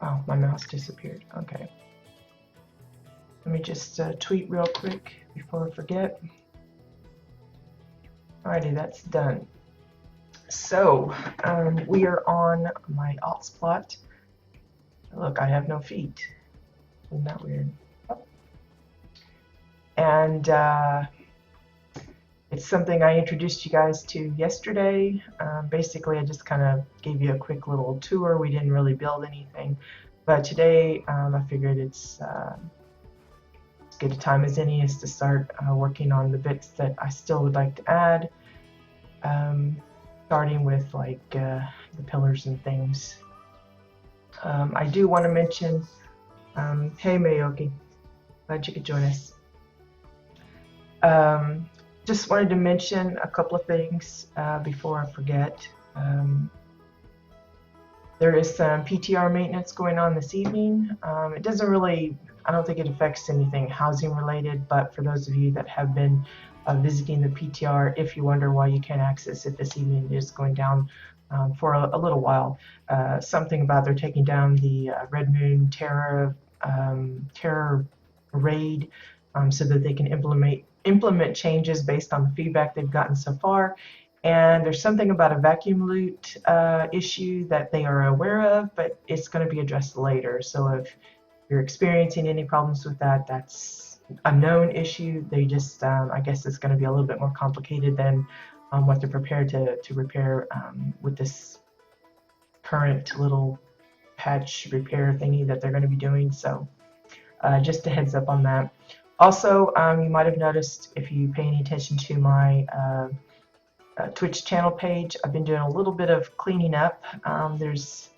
Oh, my mouse disappeared. Okay. Let me just tweet real quick before I forget. Alrighty, that's done. So, we are on my alts plot. Look, I have no feet. Isn't that weird? And it's something I introduced you guys to yesterday. Basically, I just kind of gave you a quick little tour. We didn't really build anything. But today, I figured it's as good a time as any is to start working on the bits that I still would like to add. Starting with like the pillars and things. I do want to mention, hey Mayoki, glad you could join us. Just wanted to mention a couple of things before I forget. There is some PTR maintenance going on this evening. It doesn't really, I don't think it affects anything housing related, but for those of you that have been visiting the PTR, if you wonder why you can't access it this evening, it is going down for a little while. Something about they're taking down the Red Moon Terror raid so that they can implement changes based on the feedback they've gotten so far. And there's something about a vacuum loot issue that they are aware of, but it's going to be addressed later. So if you're experiencing any problems with that, that's a known issue. They just, I guess it's going to be a little bit more complicated than what they're prepared to repair with this current little patch repair thingy that they're going to be doing. So just a heads up on that. Also, you might have noticed if you pay any attention to my Twitch channel page, I've been doing a little bit of cleaning up. There's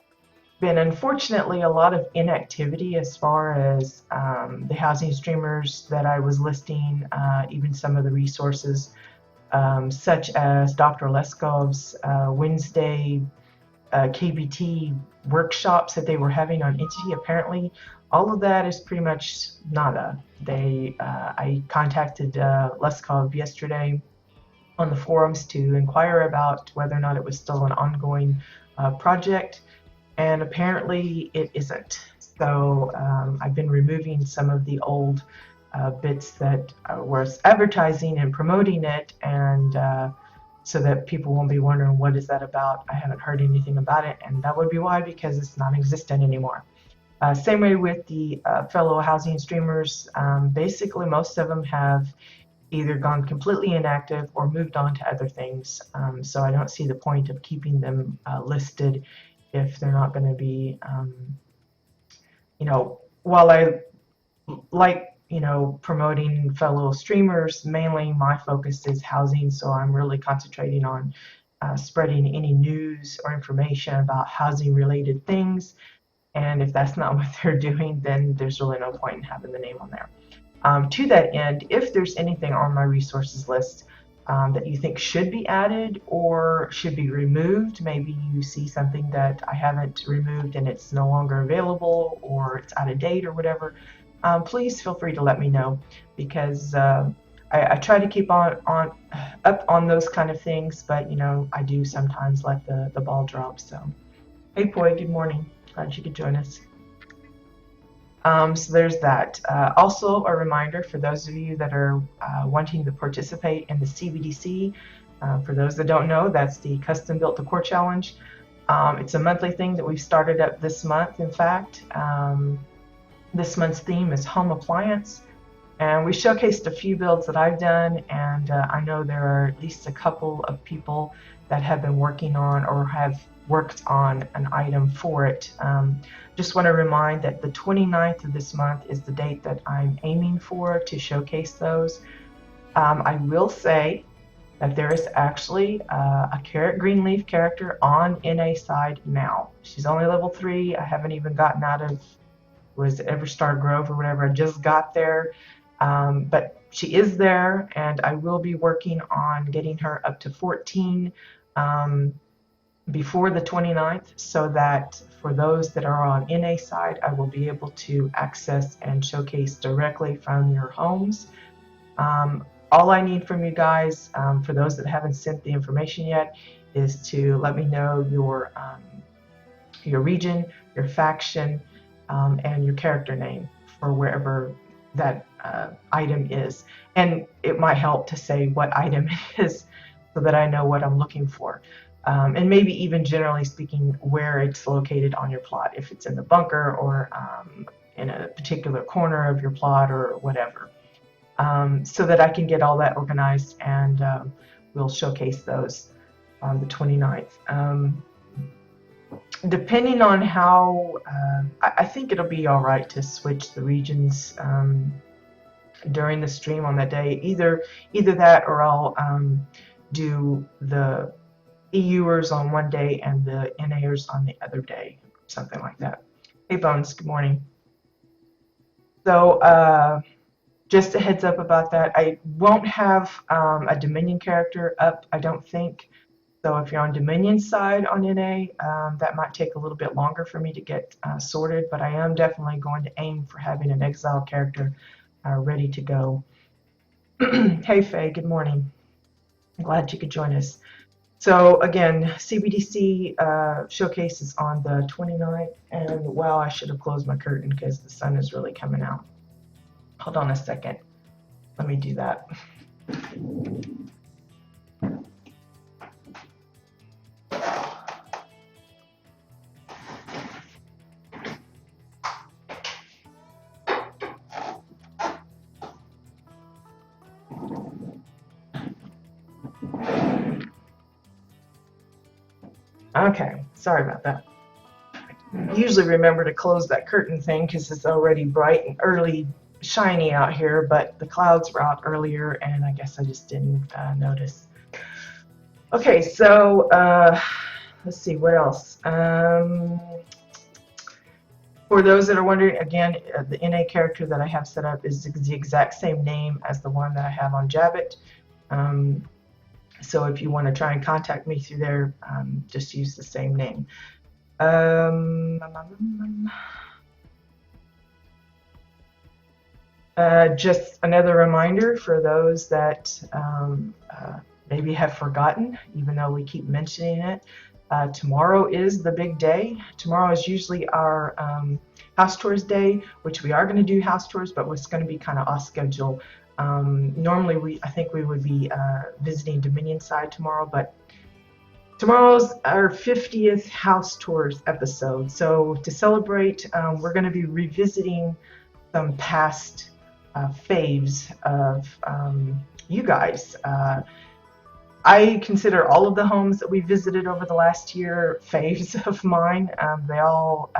been unfortunately a lot of inactivity as far as the housing streamers that I was listing, even some of the resources such as Dr. Leskov's Wednesday KBT workshops that they were having on Entity. Apparently all of that is pretty much nada. I contacted Leskov yesterday on the forums to inquire about whether or not it was still an ongoing project, and apparently it isn't. So I've been removing some of the old bits that was advertising and promoting it, and so that people won't be wondering what is that about. I haven't heard anything about it, and that would be why, because it's non-existent anymore. Same way with the fellow housing streamers. Basically most of them have either gone completely inactive or moved on to other things. So I don't see the point of keeping them listed if they're not going to be, while I like, promoting fellow streamers, mainly my focus is housing. So I'm really concentrating on spreading any news or information about housing related things. And if that's not what they're doing, then there's really no point in having the name on there. To that end, if there's anything on my resources list that you think should be added or should be removed, maybe you see something that I haven't removed and it's no longer available or it's out of date or whatever, please feel free to let me know, because I try to keep up on those kind of things, but I do sometimes let the ball drop. So hey Poi, good morning, glad you could join us. So there's that. Also a reminder for those of you that are wanting to participate in the CBDC. For those that don't know, that's the Custom Built Decor Challenge. It's a monthly thing that we've started up this month. In fact, this month's theme is home appliance. And we showcased a few builds that I've done, and I know there are at least a couple of people that have been working on or have worked on an item for it. Just want to remind that the 29th of this month is the date that I'm aiming for to showcase those. I will say that there is actually a Carrot Greenleaf character on NA side now. She's only level 3. I haven't even gotten out of, was it Everstar Grove or whatever. I just got there. But she is there, and I will be working on getting her up to 14 before the 29th, so that for those that are on NA side, I will be able to access and showcase directly from your homes. All I need from you guys, for those that haven't sent the information yet, is to let me know your region, your faction, and your character name for wherever that item is. And it might help to say what item it is so that I know what I'm looking for. And maybe even generally speaking, where it's located on your plot, if it's in the bunker or in a particular corner of your plot or whatever, so that I can get all that organized, and we'll showcase those on the 29th. Depending on how, I think it'll be all right to switch the regions during the stream on that day. Either that, or I'll do the EUers on one day and the NAers on the other day, something like that. Hey Bones, good morning. So just a heads up about that. I won't have a Dominion character up, I don't think. So if you're on Dominion side on NA, that might take a little bit longer for me to get sorted, but I am definitely going to aim for having an Exile character ready to go. Hey Faye, good morning. I'm glad you could join us. So again, CBDC showcase is on the 29th, and wow, I should have closed my curtain because the sun is really coming out. Hold on a second. Let me do that. Okay, sorry about that. I usually remember to close that curtain thing because it's already bright and early shiny out here, but the clouds were out earlier and I guess I just didn't notice. Okay, so let's see what else. For those that are wondering, again, the NA character that I have set up is the exact same name as the one that I have on Jabbit. So if you want to try and contact me through there, just use the same name. Just another reminder for those that maybe have forgotten, even though we keep mentioning it. Tomorrow is the big day. Tomorrow is usually our house tours day, which we are going to do house tours, but it's going to be kind of off schedule. Normally, I think we would be visiting Dominion side tomorrow, but tomorrow's our 50th house tours episode. So to celebrate, we're going to be revisiting some past faves of you guys. I consider all of the homes that we visited over the last year faves of mine. They all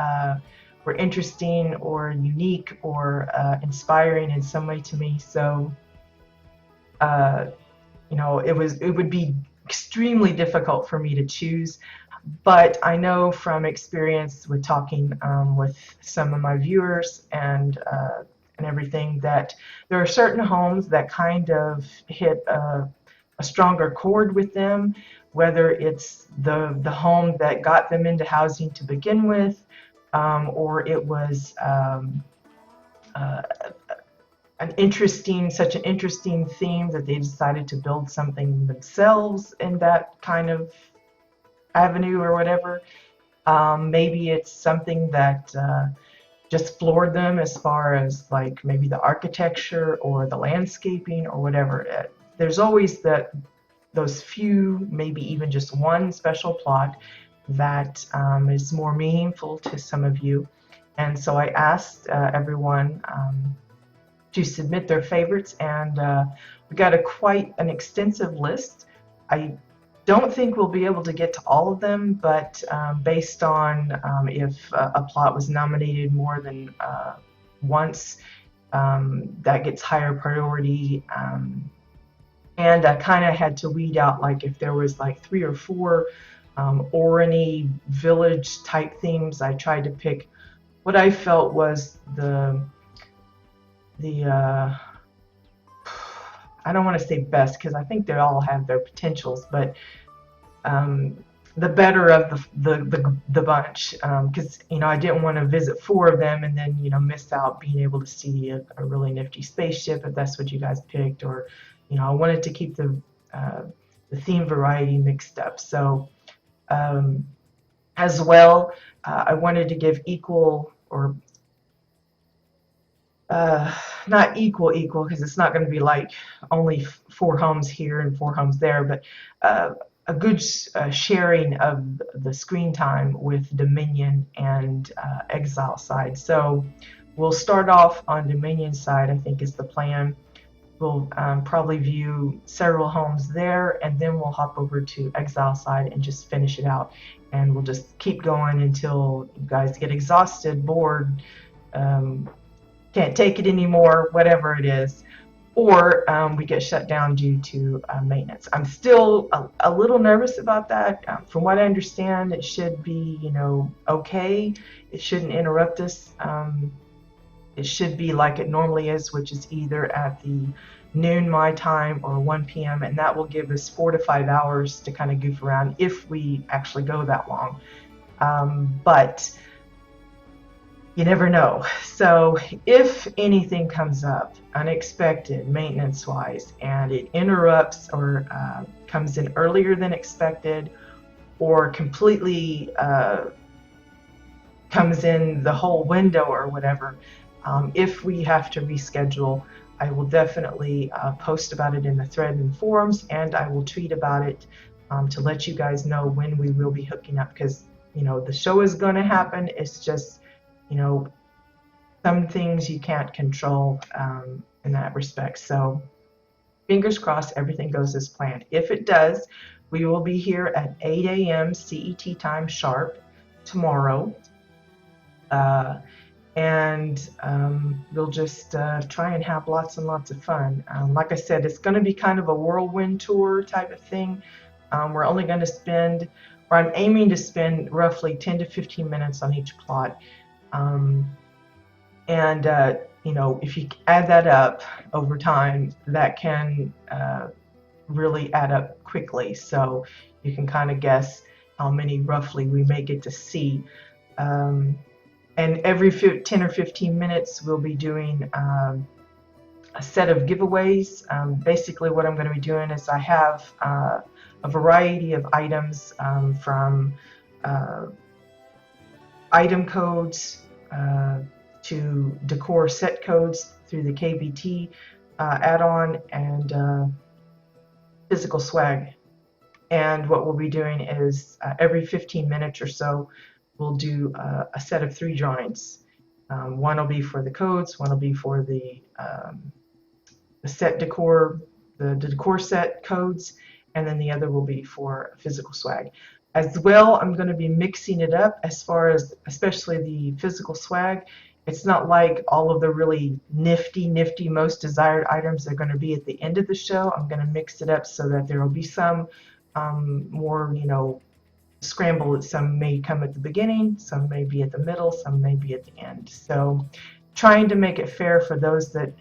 were interesting or unique or inspiring in some way to me. So, you know, it would be extremely difficult for me to choose. But I know from experience with talking with some of my viewers and everything that there are certain homes that kind of hit a stronger chord with them, whether it's the home that got them into housing to begin with, or it was such an interesting theme that they decided to build something themselves in that kind of avenue or whatever. Maybe it's something that just floored them as far as like maybe the architecture or the landscaping or whatever. There's always those few, maybe even just one special plot that is more meaningful to some of you. And so I asked everyone to submit their favorites, and we got quite an extensive list. I don't think we'll be able to get to all of them, but based on if a plot was nominated more than once, that gets higher priority. And I kind of had to weed out, like if there was like 3 or 4 Orany village type themes, I tried to pick what I felt was the I don't want to say best because I think they all have their potentials, but the better of the bunch, because you know I didn't want to visit 4 of them and then miss out being able to see a really nifty spaceship if that's what you guys picked, or I wanted to keep the theme variety mixed up. So as well, I wanted to give equal or not equal because it's not going to be like only 4 homes here and 4 homes there, but a good sharing of the screen time with Dominion and Exile side. So we'll start off on Dominion side, I think is the plan. We'll probably view several homes there, and then we'll hop over to Exile side and just finish it out. And we'll just keep going until you guys get exhausted, bored, can't take it anymore, whatever it is, or we get shut down due to maintenance. I'm still a little nervous about that. From what I understand, it should be, okay. It shouldn't interrupt us. It should be like it normally is, which is either at the noon my time or 1 p.m. and that will give us 4 to 5 hours to kind of goof around if we actually go that long. But you never know. So if anything comes up unexpected maintenance wise and it interrupts or comes in earlier than expected or completely comes in the whole window or whatever, if we have to reschedule, I will definitely post about it in the thread and forums, and I will tweet about it to let you guys know when we will be hooking up, because the show is going to happen. It's just some things you can't control in that respect. So fingers crossed everything goes as planned. If it does, we will be here at 8 a.m. CET time sharp tomorrow. And we'll just try and have lots and lots of fun. Like I said, it's going to be kind of a whirlwind tour type of thing. We're only going to spend, or I'm aiming to spend roughly 10 to 15 minutes on each plot. If you add that up over time, that can really add up quickly. So you can kind of guess how many roughly we may get to see. And every 10 or 15 minutes, we'll be doing a set of giveaways. Basically, what I'm going to be doing is I have a variety of items from item codes to decor set codes through the KBT add-on and physical swag. And what we'll be doing is every 15 minutes or so, we'll do a set of 3 drawings. One will be for the codes, one will be for the set decor, the decor set codes, and then the other will be for physical swag. As well, I'm going to be mixing it up as far as especially the physical swag. It's not like all of the really nifty, most desired items are going to be at the end of the show. I'm going to mix it up so that there will be some more, scramble. Some may come at the beginning, some may be at the middle, some may be at the end. So trying to make it fair for those that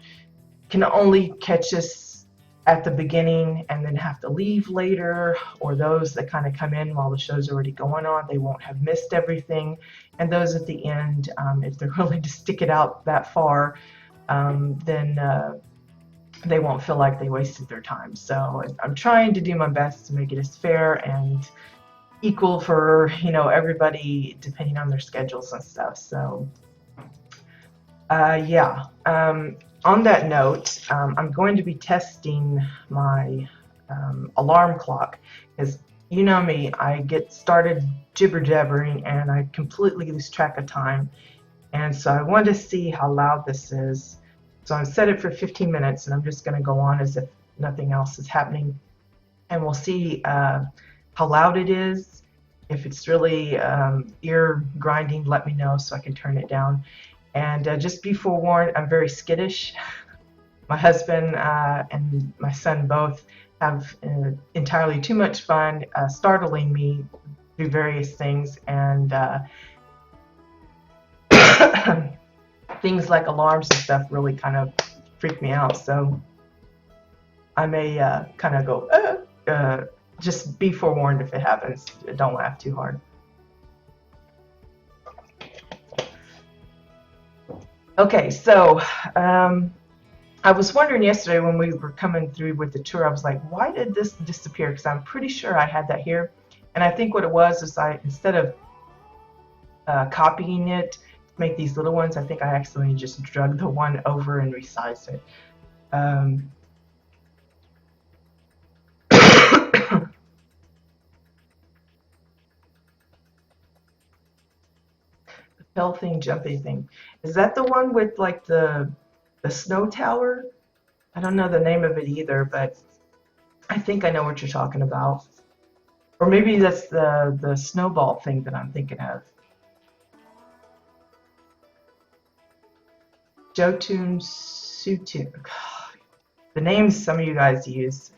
can only catch us at the beginning and then have to leave later, or those that kind of come in while the show's already going on. They won't have missed everything. And those at the end, if they're willing to stick it out that far, then they won't feel like they wasted their time. So I'm trying to do my best to make it as fair and equal for everybody depending on their schedules and stuff. So yeah, on that note, I'm going to be testing my alarm clock, because you know me, I get started jibber jabbering and I completely lose track of time, and so I want to see how loud this is. So I'm set it for 15 minutes and I'm just going to go on as if nothing else is happening, and we'll see how loud it is. If it's really ear grinding, let me know so I can turn it down. And just be forewarned, I'm very skittish. My husband and my son both have entirely too much fun startling me through various things, and things like alarms and stuff really kind of freak me out. So I may kind of go, just be forewarned if it happens. Don't laugh too hard. Okay, so I was wondering yesterday when we were coming through with the tour, I was like, why did this disappear? Because I'm pretty sure I had that here. And I think what it was is instead of copying it make these little ones. I think I accidentally just drug the one over and resized it. The Pell thing, jumping thing. Is that the one with like the snow tower? I don't know the name of it either, but I think I know what you're talking about. Or maybe that's the snowball thing that I'm thinking of. Jotun Sutun. The names some of you guys use.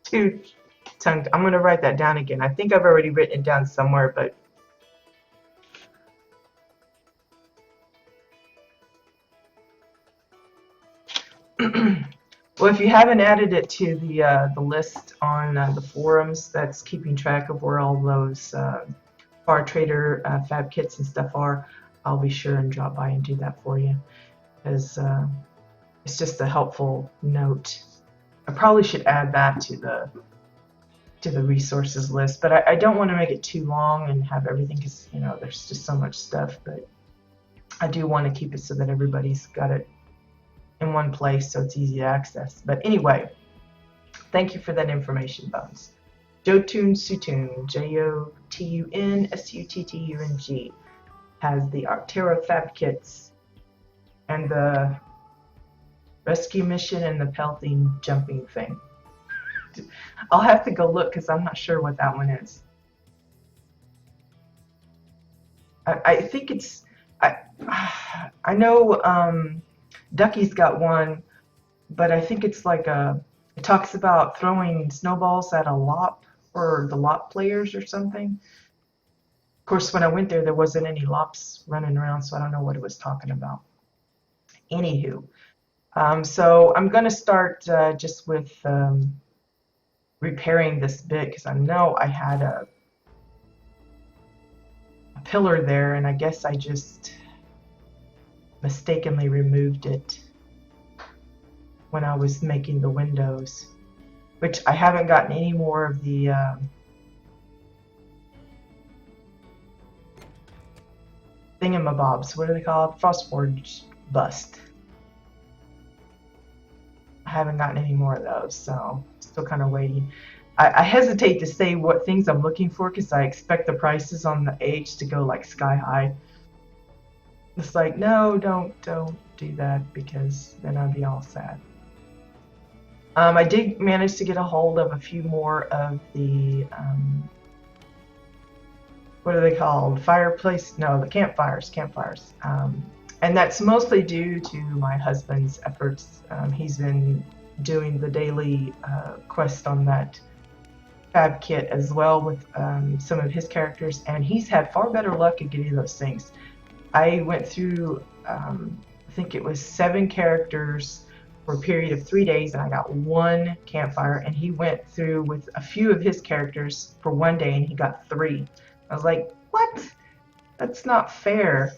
Two tongue. I'm gonna write that down again. I think I've already written it down somewhere, but well, if you haven't added it to the list on the forums, that's keeping track of where all those Far Trader fab kits and stuff are. I'll be sure and drop by and do that for you, because it's just a helpful note. I probably should add that to the resources list, but I don't want to make it too long and have everything, because you know there's just so much stuff. But I do want to keep it so that everybody's got it in one place so it's easy to access. But anyway, thank you for that information, Bones. Jotun Suttung, Jotun Suttung, has the Arctera fab kits and the rescue mission and the pelting jumping thing. I'll have to go look because I'm not sure what that one is. I think it's I know Ducky's got one, but I think it's like it talks about throwing snowballs at a lop or the lop players or something. Of course, when I went there wasn't any lops running around, so I don't know what it was talking about. Anywho, so I'm going to start just with repairing this bit, because I know I had a pillar there, and I guess I just mistakenly removed it when I was making the windows, which I haven't gotten any more of the thingamabobs. What are they called? Frostforge bust. I haven't gotten any more of those, so still kind of waiting. I hesitate to say what things I'm looking for because I expect the prices on the AH to go like sky high. It's like, no, don't do that, because then I'd be all sad. I did manage to get a hold of a few more of the what are they called? Fireplace? No, the campfires. And that's mostly due to my husband's efforts. He's been doing the daily quest on that fab kit as well with some of his characters, and he's had far better luck at getting those things. I went through, I think it was 7 characters for a period of 3 days, and I got 1 campfire, and he went through with a few of his characters for 1 day, and he got 3. I was like, what? That's not fair.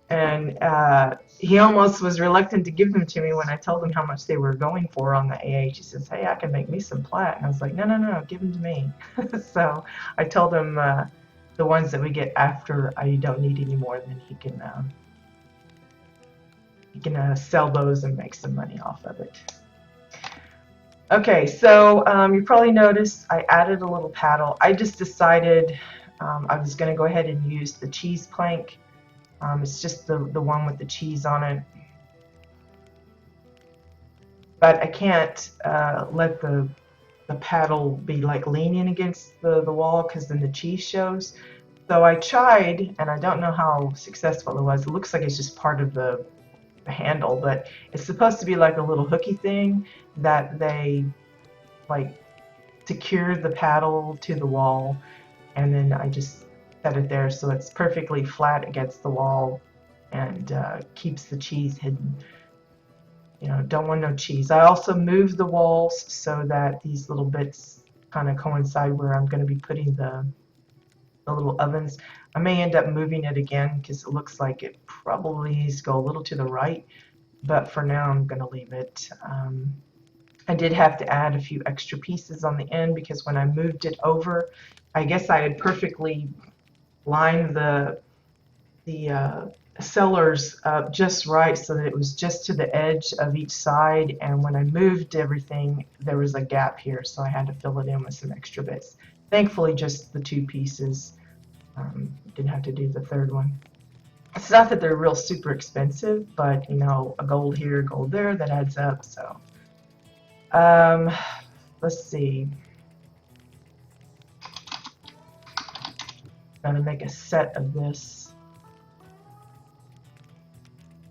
And he almost was reluctant to give them to me when I told him how much they were going for on the AH. He says, hey, I can make me some plat. And I was like, no, give them to me. So I told him the ones that we get after I don't need any more, then he can sell those and make some money off of it. Okay, so you probably noticed I added a little paddle. I just decided I was going to go ahead and use the cheese plank. It's just the one with the cheese on it. But I can't let the paddle be like leaning against the wall, because then the cheese shows. So I tried, and I don't know how successful it was. It looks like it's just part of the handle, but it's supposed to be like a little hooky thing that they like secure the paddle to the wall, and then I just set it there so it's perfectly flat against the wall and keeps the cheese hidden. You know, don't want no cheese. I also moved the walls so that these little bits kind of coincide where I'm going to be putting the little ovens. I may end up moving it again because it looks like it probably needs to go a little to the right, but for now I'm going to leave it. I did have to add a few extra pieces on the end because when I moved it over, I guess I had perfectly lined the cellars up just right so that it was just to the edge of each side, and when I moved everything there was a gap here, so I had to fill it in with some extra bits. Thankfully just the 2 pieces, didn't have to do the third one. It's not that they're real super expensive, but you know, a gold here, gold there, that adds up. So um, let's see, I'm gonna make a set of this.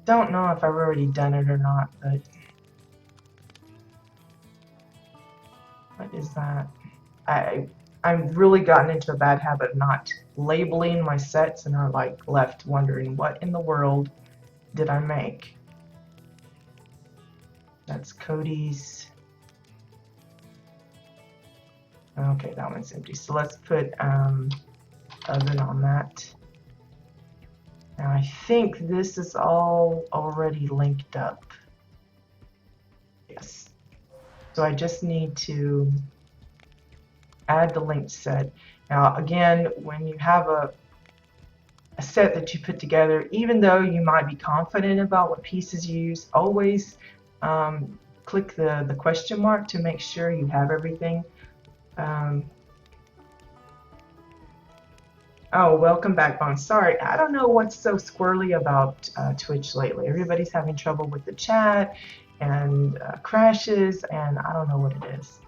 Don't know if I've already done it or not, but what is that? I've really gotten into a bad habit of not labeling my sets, and I'm like left wondering what in the world did I make. That's Cody's. Okay, that one's empty. So let's put oven on that. Now I think this is all already linked up. Yes. So I just need to add the linked set. Now again, when you have a set that you put together, even though you might be confident about what pieces you use, always click the question mark to make sure you have everything. Oh, welcome back, Bon. Sorry, I don't know what's so squirrely about Twitch lately. Everybody's having trouble with the chat and crashes, and I don't know what it is.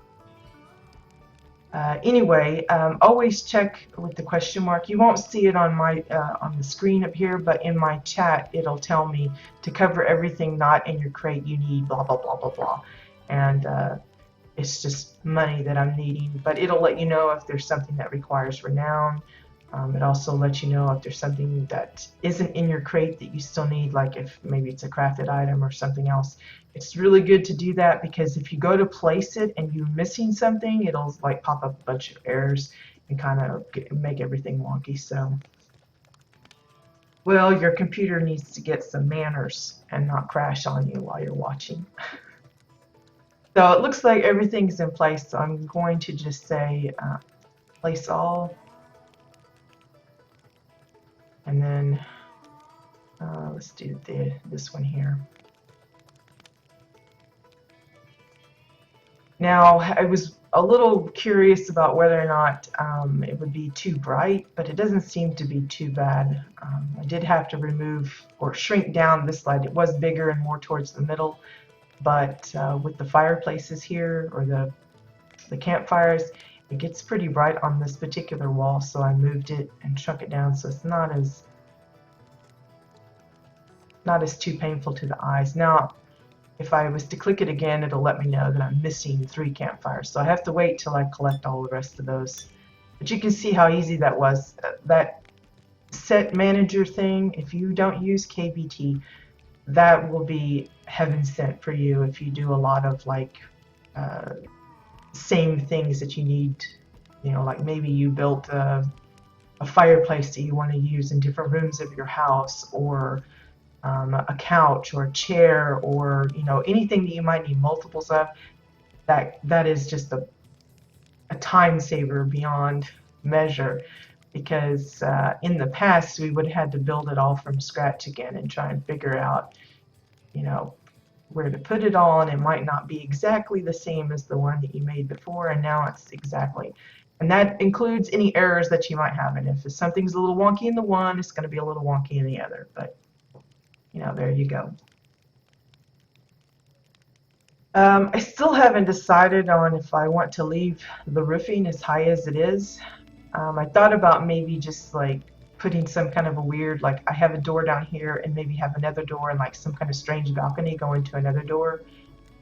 Anyway, always check with the question mark. You won't see it on my on the screen up here, but in my chat it'll tell me to cover everything not in your crate you need blah blah blah blah blah, and it's just money that I'm needing. But it'll let you know if there's something that requires renown. It also lets you know if there's something that isn't in your crate that you still need, like if maybe it's a crafted item or something else. It's really good to do that, because if you go to place it and you're missing something, it'll like pop up a bunch of errors and kind of make everything wonky. So, well, your computer needs to get some manners and not crash on you while you're watching. So it looks like everything's in place, so I'm going to just say place all. And then let's do this one here. Now, I was a little curious about whether or not it would be too bright, but it doesn't seem to be too bad. I did have to remove or shrink down this light. It was bigger and more towards the middle, but with the fireplaces here, or the campfires, it gets pretty bright on this particular wall, so I moved it and shrunk it down so it's not as too painful to the eyes. Now, if I was to click it again, it'll let me know that I'm missing 3 campfires, so I have to wait till I collect all the rest of those. But you can see how easy that was. That set manager thing, if you don't use KBT, that will be heaven sent for you if you do a lot of like same things that you need. You know, like maybe you built a fireplace that you want to use in different rooms of your house, or a couch or a chair, or you know, anything that you might need multiples of. That is just a time saver beyond measure, because in the past we would have had to build it all from scratch again and try and figure out, you know, where to put it all, and it might not be exactly the same as the one that you made before, and now it's exactly. And that includes any errors that you might have. And if something's a little wonky in the one, it's going to be a little wonky in the other. But, you know, there you go. I still haven't decided on if I want to leave the roofing as high as it is. I thought about maybe just like putting some kind of a weird, like I have a door down here and maybe have another door and like some kind of strange balcony going to another door.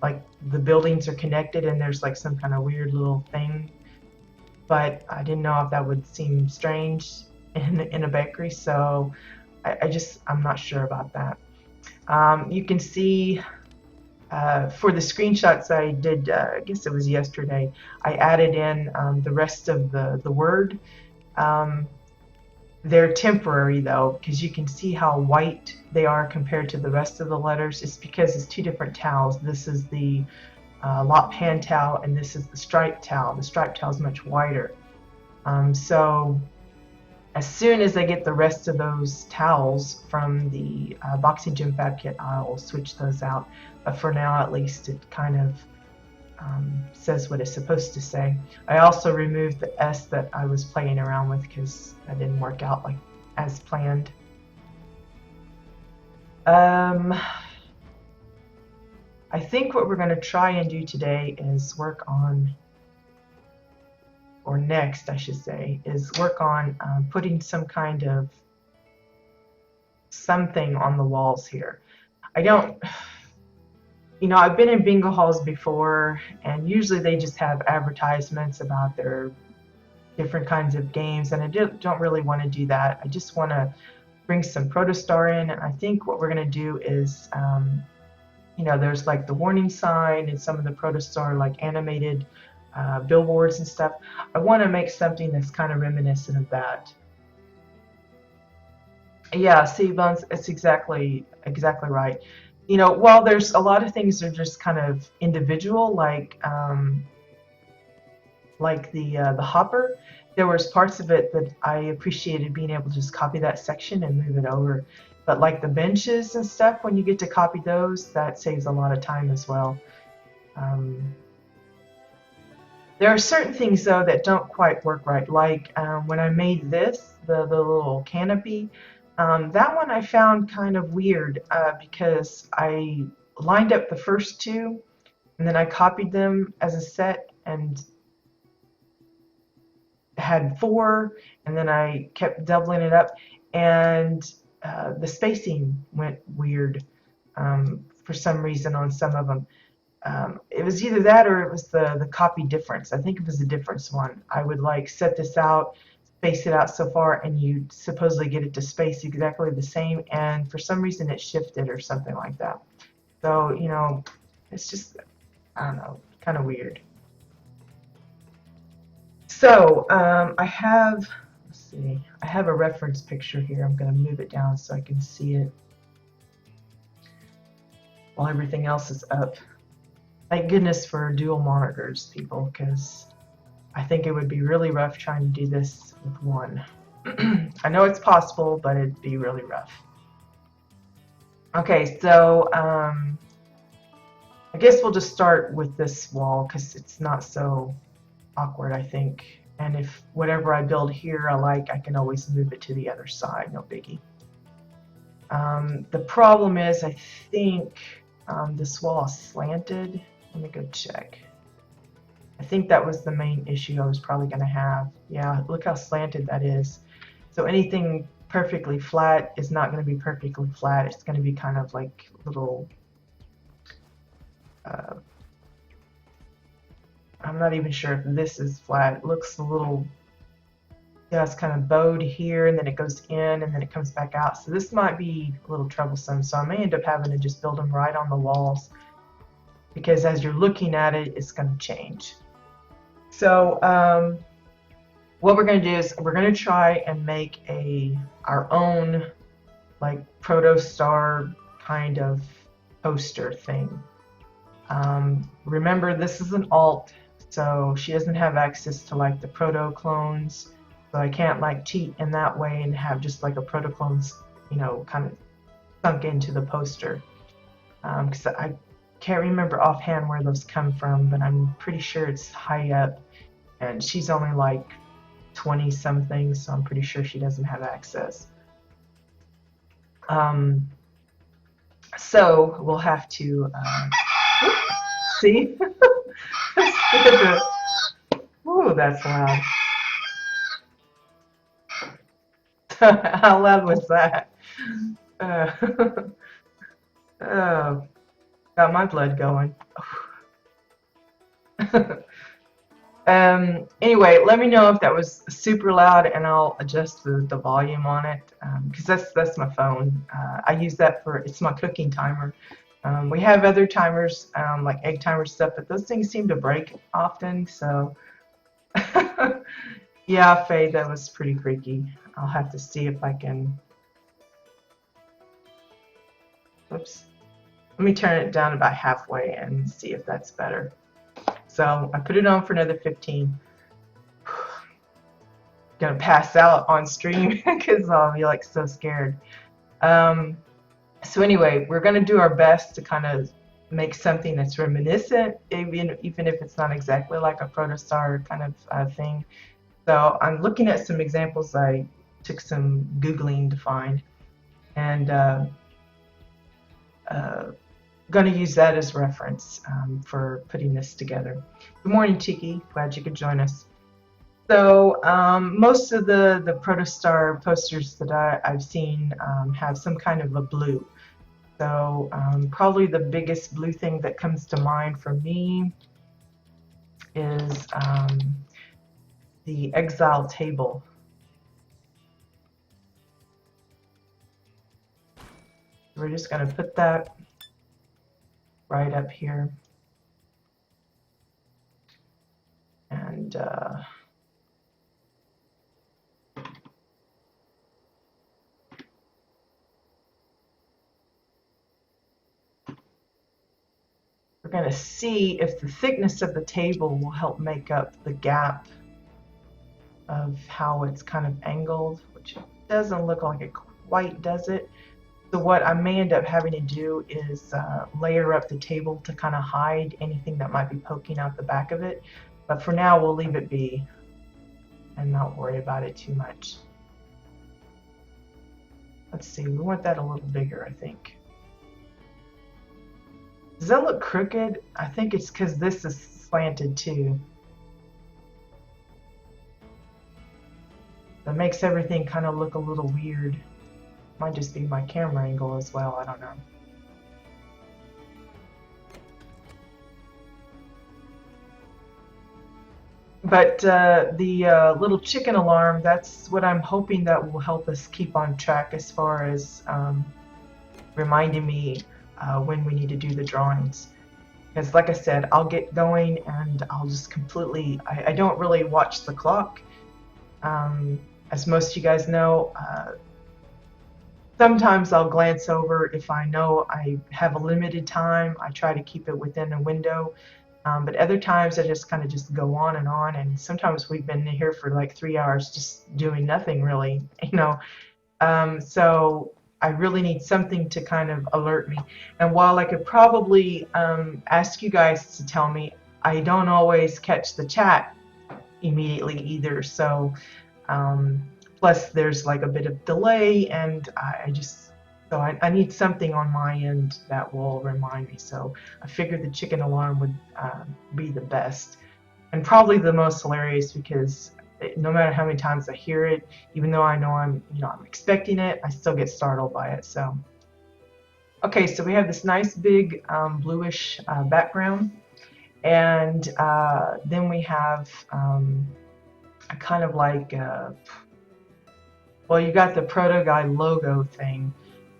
Like the buildings are connected and there's like some kind of weird little thing. But I didn't know if that would seem strange in a bakery, so I'm not sure about that. You can see for the screenshots I did, I guess it was yesterday, I added in the rest of the word. They're temporary though, because you can see how white they are compared to the rest of the letters. It's because it's 2 different towels. This is the lot pan towel, and this is the striped towel. The striped towel is much whiter. So As soon as I get the rest of those towels from the boxing gym fab kit, I'll switch those out. But for now, at least, it kind of says what it's supposed to say. I also removed the S that I was playing around with because that didn't work out like as planned. I think what we're going to try and do today is work on, or next I should say, is work on putting some kind of something on the walls here. I don't, you know, I've been in bingo halls before, and usually they just have advertisements about their different kinds of games, and I don't really want to do that. I just want to bring some Protostar in, and I think what we're going to do is you know, there's like the warning sign and some of the Protostar like animated billboards and stuff. I want to make something that's kind of reminiscent of that. Yeah, see, Bones, it's exactly right. You know, while there's a lot of things that are just kind of individual, like the hopper, there was parts of it that I appreciated being able to just copy that section and move it over. But like the benches and stuff, when you get to copy those, that saves a lot of time as well. There are certain things though that don't quite work right. Like when I made this, the little canopy, that one I found kind of weird because I lined up the first two and then I copied them as a set and had four, and then I kept doubling it up, and the spacing went weird for some reason on some of them. It was either that or it was the copy difference. I think it was the difference one. I would like set this out, space it out so far, and you supposedly get it to space exactly the same, and for some reason it shifted or something like that. So, you know, it's just, I don't know, kind of weird. So I have, let's see, I have a reference picture here. I'm going to move it down so I can see it while everything else is up. Thank goodness for dual monitors, people, because I think it would be really rough trying to do this with one. I know it's possible, but it'd be really rough. Okay, so I guess we'll just start with this wall because it's not so awkward, I think. And if whatever I build here I like, I can always move it to the other side, no biggie. The problem is, I think this wall is slanted. Let me go check. I think that was the main issue I was probably going to have. Yeah, look how slanted that is. So anything perfectly flat is not going to be perfectly flat. It's going to be kind of like little I'm not even sure if this is flat. It looks a little, yeah, it's kind of bowed here, and then it goes in, and then it comes back out. So this might be a little troublesome. So I may end up having to just build them right on the walls, because as you're looking at it, it's going to change. So what we're going to do is we're going to try and make our own like Protostar kind of poster thing. Remember, this is an alt, so she doesn't have access to like the proto clones, so I can't like cheat in that way and have just like a proto clones, you know, kind of sunk into the poster. Because I can't remember offhand where those come from, but I'm pretty sure it's high up, and she's only like 20 something, so I'm pretty sure she doesn't have access. So we'll have to see. Ooh, that's loud. How loud was that? Oh, got my blood going. Anyway, let me know if that was super loud, and I'll adjust the volume on it, because that's my phone. I use that for, it's my cooking timer. We have other timers, like egg timer stuff, but those things seem to break often, so yeah, Faye, that was pretty creaky. I'll have to see if I can, oops, let me turn it down about halfway and see if that's better. So I put it on for another 15. gonna pass out on stream because I'll be like so scared. So anyway, we're gonna do our best to kind of make something that's reminiscent, even if it's not exactly like a protostar kind of thing. So I'm looking at some examples I took some Googling to find, and going to use that as reference for putting this together. Good morning, Tiki. Glad you could join us. So most of the protostar posters that I've seen have some kind of a blue. So probably the biggest blue thing that comes to mind for me is the exile table. We're just going to put that right up here. And we're going to see if the thickness of the table will help make up the gap of how it's kind of angled, which doesn't look like it quite does it. So what I may end up having to do is layer up the table to kind of hide anything that might be poking out the back of it. But for now, we'll leave it be and not worry about it too much. Let's see, we want that a little bigger, I think. Does that look crooked? I think it's because this is slanted too. That makes everything kind of look a little weird. Might just be my camera angle as well, I don't know. But the little chicken alarm, that's what I'm hoping that will help us keep on track as far as reminding me when we need to do the drawings. Because like I said, I'll get going and I'll just completely, I don't really watch the clock. As most of you guys know, sometimes I'll glance over if I know I have a limited time. I try to keep it within a window. But other times I just kind of just go on, and sometimes we've been here for like 3 hours just doing nothing really, you know. So I really need something to kind of alert me. And while I could probably ask you guys to tell me, I don't always catch the chat immediately either. So plus there's like a bit of delay, and I need something on my end that will remind me. So I figured the chicken alarm would be the best and probably the most hilarious, because no matter how many times I hear it, even though I know I'm expecting it, I still get startled by it. So okay, so we have this nice big bluish background, and then we have a kind of like well, you got the Proto Guy logo thing.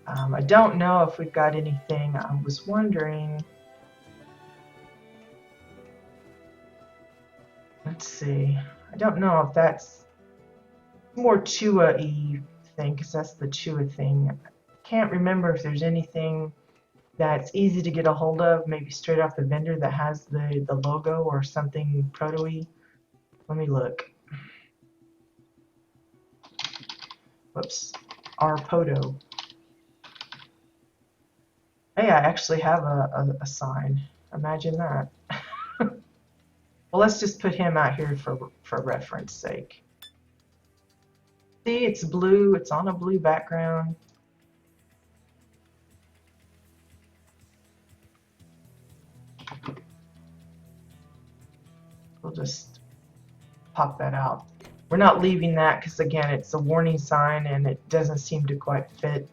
I don't know if we've got anything. I was wondering. Let's see. I don't know if that's more Chua-y thing, because that's the Chua thing. I can't remember if there's anything that's easy to get a hold of, maybe straight off the vendor that has the logo or something Proto-y. Let me look. Whoops. Poto. Hey, I actually have a sign. Imagine that. Well, let's just put him out here for reference sake. See, it's blue. It's on a blue background. We'll just pop that out. We're not leaving that because, again, it's a warning sign and it doesn't seem to quite fit.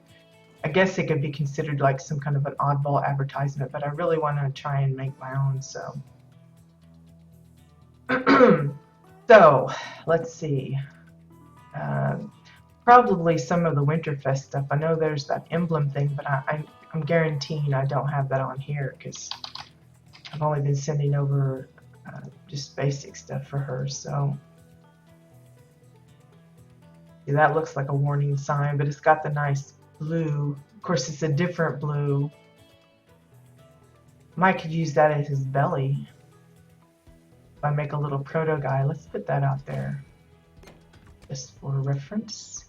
I guess it could be considered like some kind of an oddball advertisement, but I really want to try and make my own, so. So, let's see. Probably some of the Winterfest stuff. I know there's that emblem thing, but I'm guaranteeing I don't have that on here because I've only been sending over just basic stuff for her, so. See, that looks like a warning sign, but it's got the nice blue. Of course, it's a different blue. Mike could use that as his belly. If I make a little proto guy, let's put that out there. just for reference.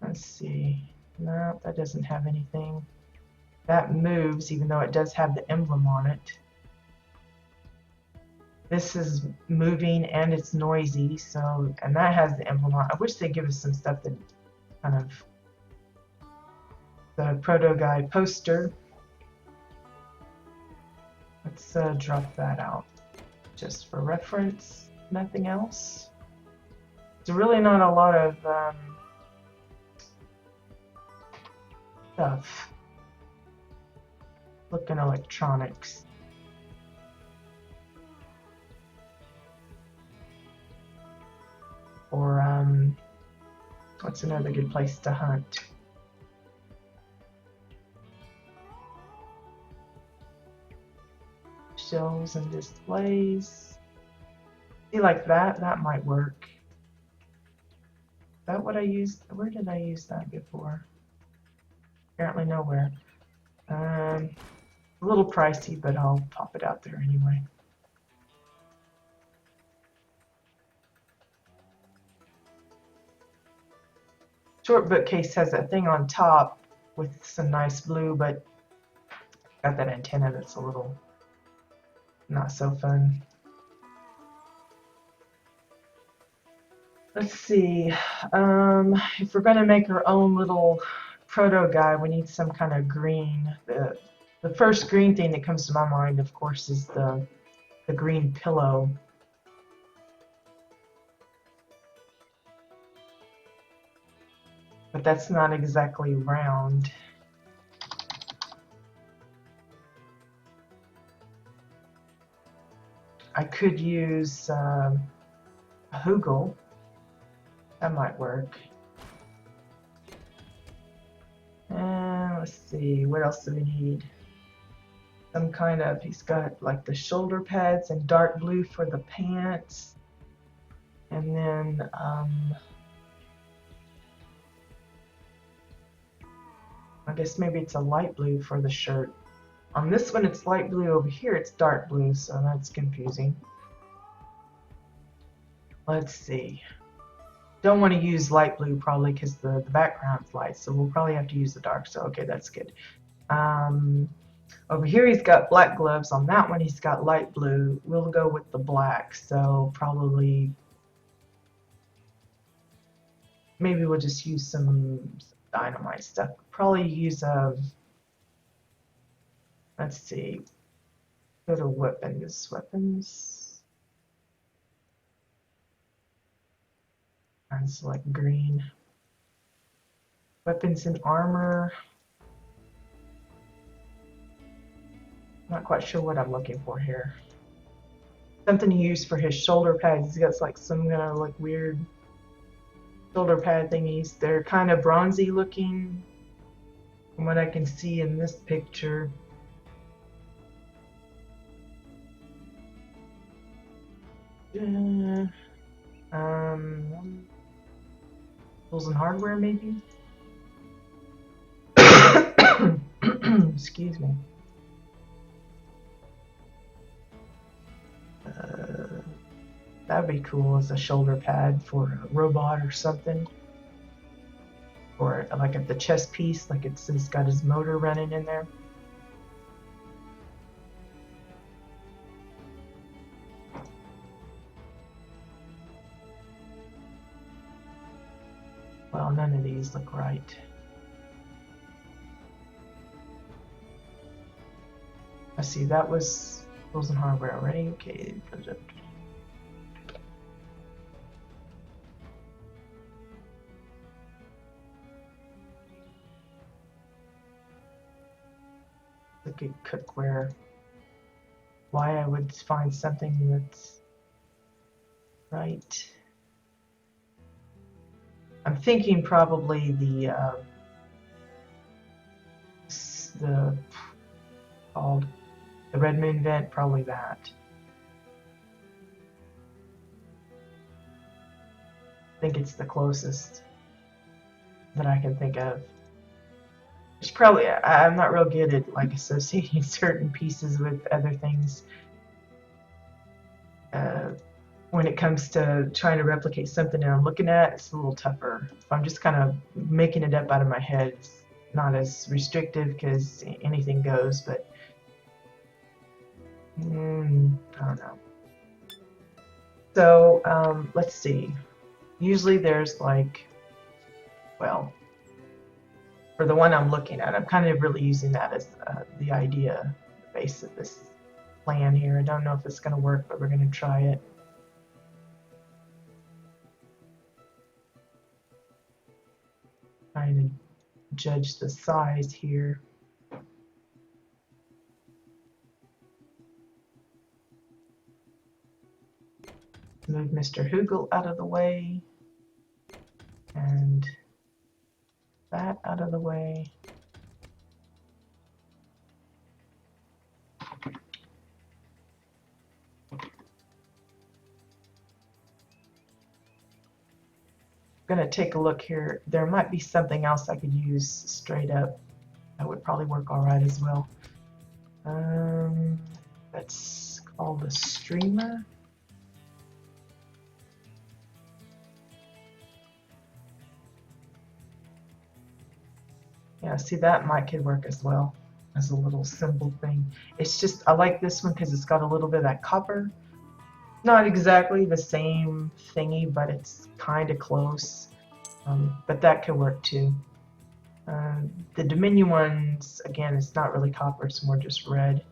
Let's see. No, that doesn't have anything. That moves, even though it does have the emblem on it. This is moving and it's noisy, so, and that has the emblem on. I wish they'd give us some stuff that kind of, the proto guide poster. Let's drop that out just for reference, nothing else. There's really not a lot of stuff. Looking electronics. Or what's another good place to hunt? Shelves and displays. See, like that might work. Is that what I used? Where did I use that before? Apparently nowhere. A little pricey, but I'll pop it out there anyway. Short bookcase has that thing on top with some nice blue, but got that antenna that's a little not so fun. Let's see. If we're gonna make our own little proto guy, we need some kind of green. The first green thing that comes to my mind, of course, is the green pillow. But that's not exactly round. I could use a hoogle. That might work. And let's see, what else do we need? Some kind of, he's got like the shoulder pads and dark blue for the pants. And then I guess maybe it's a light blue for the shirt. On this one it's light blue, over here it's dark blue, so that's confusing. Let's see. Don't want to use light blue probably because the background's light, so we'll probably have to use the dark, so okay, that's good. Over here he's got black gloves. On that one he's got light blue. We'll go with the black, so probably maybe we'll just use some dynamite stuff. Probably use let's see, go to weapons, and select green. Weapons and armor. Not quite sure what I'm looking for here. Something to use for his shoulder pads. He's got like some kind of like weird shoulder pad thingies. They're kind of bronzy looking from what I can see in this picture. Tools and hardware maybe? Excuse me. That'd be cool as a shoulder pad for a robot or something. Or like at the chest piece, like it's got his motor running in there. Well, none of these look right. I see that was tools and hardware already. Okay. Look at cookware. Why I would find something that's right. I'm thinking probably the called the Red Moon vent, probably that. I think it's the closest that I can think of. It's probably, I'm not real good at like associating certain pieces with other things. when it comes to trying to replicate something that I'm looking at, it's a little tougher. If I'm just kind of making it up out of my head, it's not as restrictive because anything goes, but I don't know. So let's see. Usually there's like, well, for the one I'm looking at, I'm kind of really using that as the idea, the base of this plan here. I don't know if it's going to work, but we're going to try it. Trying to judge the size here. Move Mr. Hoogle out of the way and that out of the way. I'm going to take a look here. There might be something else I could use straight up. That would probably work all right as well. That's called a streamer. Yeah, see, that might could work as well as a little symbol thing. It's just, I like this one because it's got a little bit of that copper. Not exactly the same thingy, but it's kind of close. But that could work too. The Dominion ones, again, it's not really copper, it's more just red.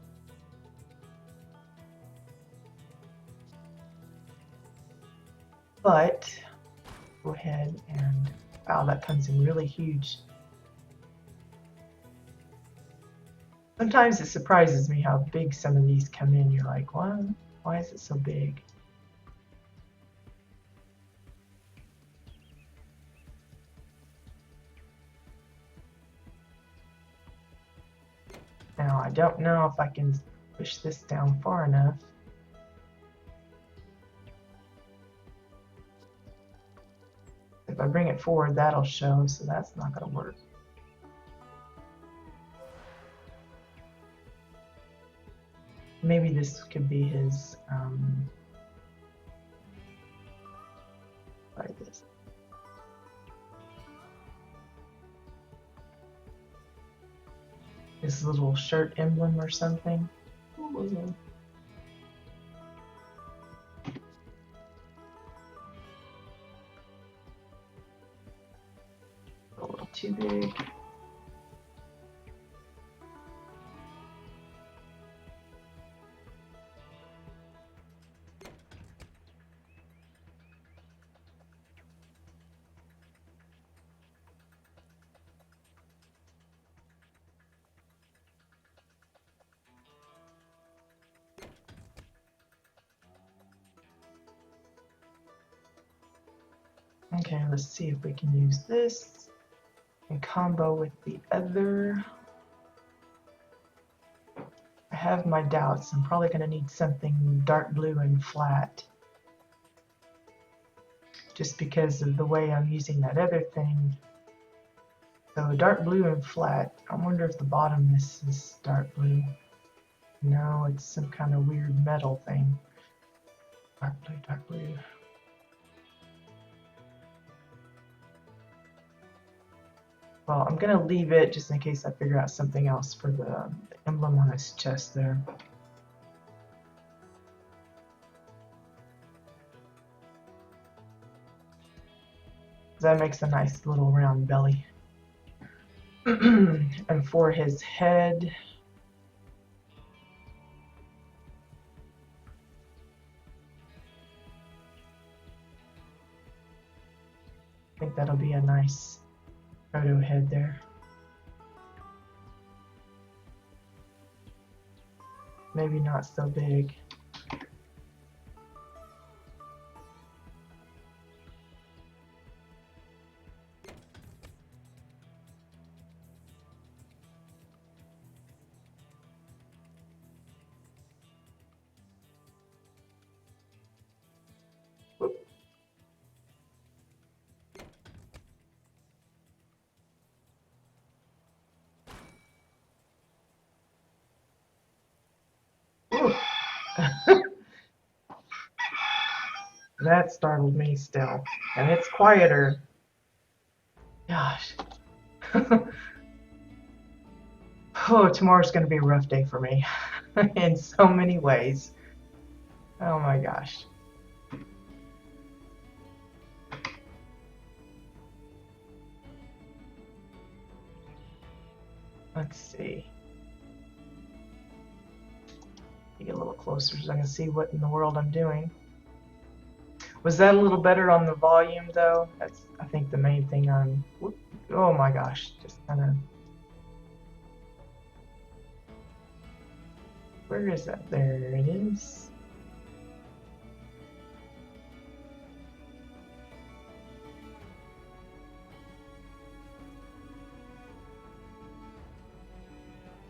But, go ahead and, wow, that comes in really huge. Sometimes it surprises me how big some of these come in. You're like, what? Why is it so big? Now, I don't know if I can push this down far enough. If I bring it forward, that'll show, so that's not going to work. Maybe this could be his, like this. His little shirt emblem or something. Ooh. A little too big. Okay, let's see if we can use this in combo with the other. I have my doubts. I'm probably going to need something dark blue and flat. Just because of the way I'm using that other thing. So dark blue and flat. I wonder if the bottom this is dark blue. No, it's some kind of weird metal thing. Dark blue, dark blue. Well, I'm going to leave it just in case I figure out something else for the emblem on his chest there. That makes a nice little round belly. And for his head, I think that'll be a nice proto head there. Maybe not so big. That startled me still. And it's quieter. Gosh. Oh, tomorrow's going to be a rough day for me in so many ways. Oh my gosh. Let's see. Get a little closer so I can see what in the world I'm doing. Was that a little better on the volume though? That's, I think, the main thing I'm, oh my gosh, just kind of, where is that? There it is.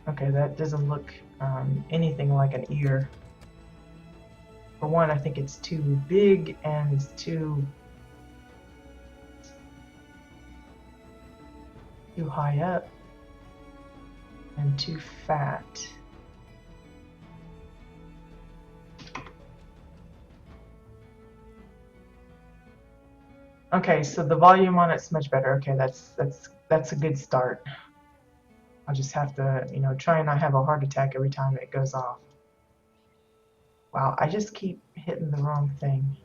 Okay, that doesn't look anything like an ear. For one, I think it's too big and it's too high up and too fat. Okay, so the volume on it's much better. Okay, that's a good start. I'll just have to, you know, try and not have a heart attack every time it goes off. Wow, I just keep hitting the wrong thing.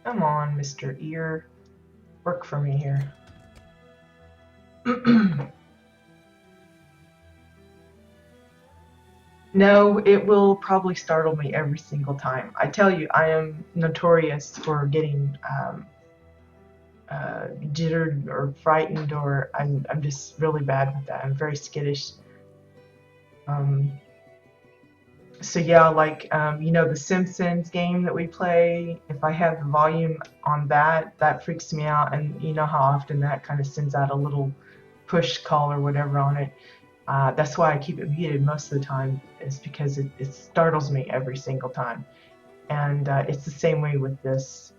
Come on, Mr. Ear. Work for me here. No, it will probably startle me every single time. I tell you, I am notorious for getting jittered or frightened, or I'm just really bad with that. I'm very skittish. So yeah, like you know, the Simpsons game that we play, if I have the volume on that, that freaks me out. And you know how often that kind of sends out a little push call or whatever on it. That's why I keep it muted most of the time, is because it startles me every single time. And it's the same way with this.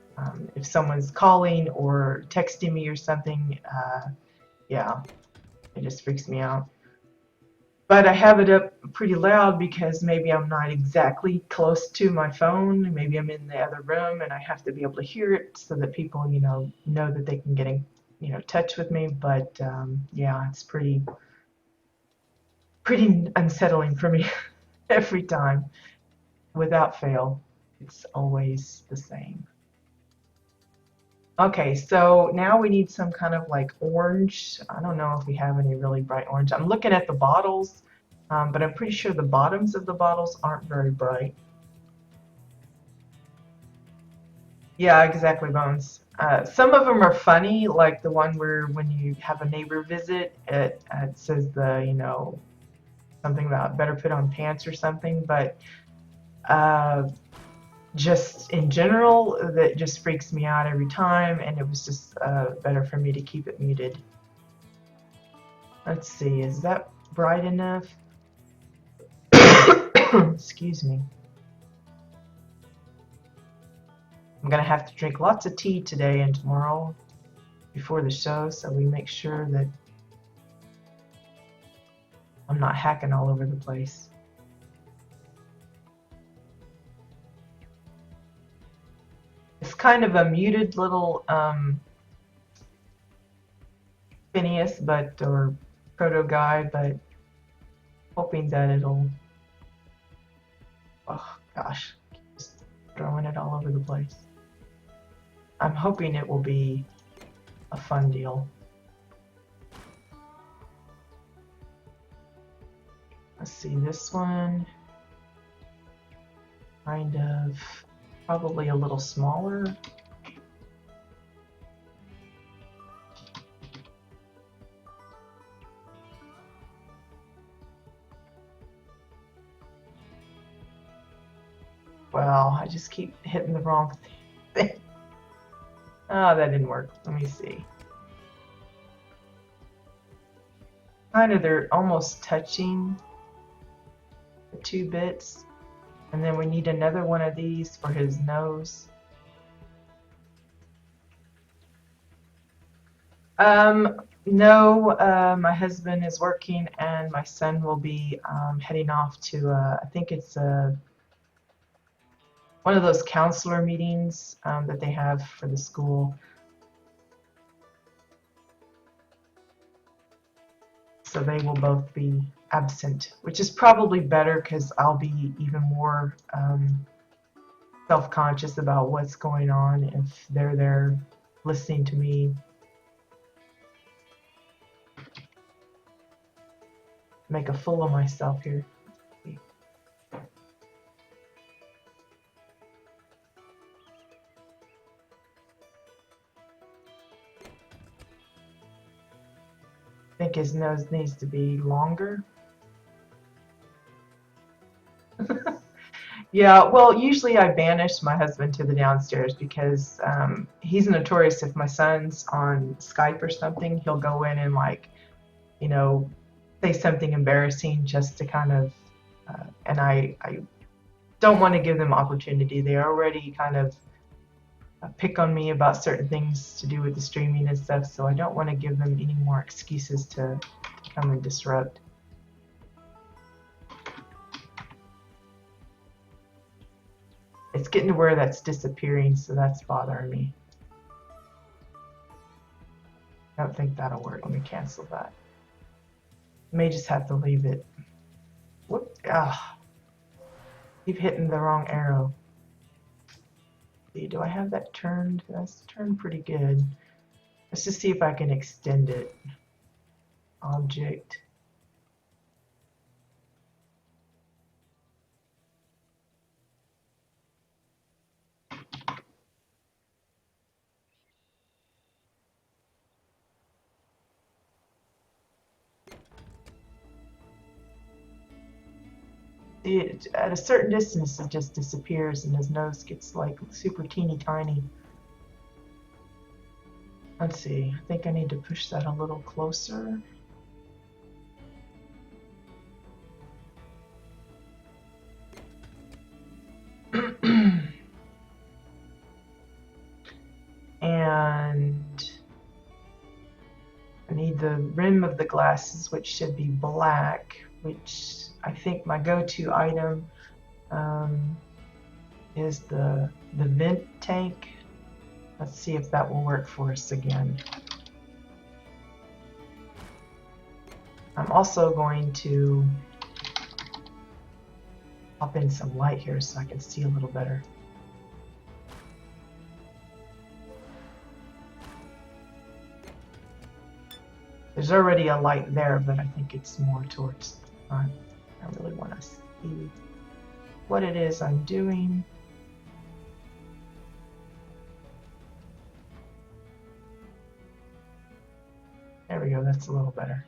If someone's calling or texting me or something, yeah, it just freaks me out. But I have it up pretty loud because maybe I'm not exactly close to my phone. Maybe I'm in the other room and I have to be able to hear it so that people, you know that they can get in, touch with me. But yeah, it's pretty unsettling for me every time, without fail. It's always the same. Okay, so now we need some kind of like orange. I don't know if we have any really bright orange. I'm looking at the bottles, but I'm pretty sure the bottoms of the bottles aren't very bright. Yeah, exactly, Bones. Some of them are funny, like the one where when you have a neighbor visit, it says something about better put on pants or something, but uh, just in general, that just freaks me out every time, and it was just better for me to keep it muted. Let's see, is that bright enough? Excuse me. I'm gonna have to drink lots of tea today and tomorrow before the show, so we make sure that I'm not hacking all over the place. It's kind of a muted little Phineas, or proto guy, but hoping that it'll. Oh gosh, just throwing it all over the place. I'm hoping it will be a fun deal. Let's see, this one, kind of, probably a little smaller. Well, I just keep hitting the wrong thing. Oh, that didn't work. Let me see. Kind of, they're almost touching the two bits. And then we need another one of these for his nose. No, my husband is working, and my son will be heading off to, I think it's one of those counselor meetings that they have for the school. So they will both be absent, which is probably better because I'll be even more self-conscious about what's going on if they're there listening to me make a fool of myself here. I think his nose needs to be longer. Yeah, well, usually I banish my husband to the downstairs because he's notorious. If my son's on Skype or something, he'll go in and, like, you know, say something embarrassing just to kind of, and I don't want to give them opportunity. They already kind of pick on me about certain things to do with the streaming and stuff, so I don't want to give them any more excuses to come and disrupt. It's getting to where that's disappearing, so that's bothering me. I don't think that'll work. Let me cancel that. May just have to leave it. Whoop. Ah, keep hitting the wrong arrow. See, do I have that turned? That's turned pretty good. Let's just see if I can extend it. Object. It, at a certain distance, it just disappears and his nose gets like super teeny tiny. Let's see, I think I need to push that a little closer. And I need the rim of the glasses, which should be black, which I think my go-to item is the vent tank. Let's see if that will work for us again. I'm also going to pop in some light here so I can see a little better. There's already a light there, but I think it's more towards the front. I really want to see what it is I'm doing. There we go, that's a little better.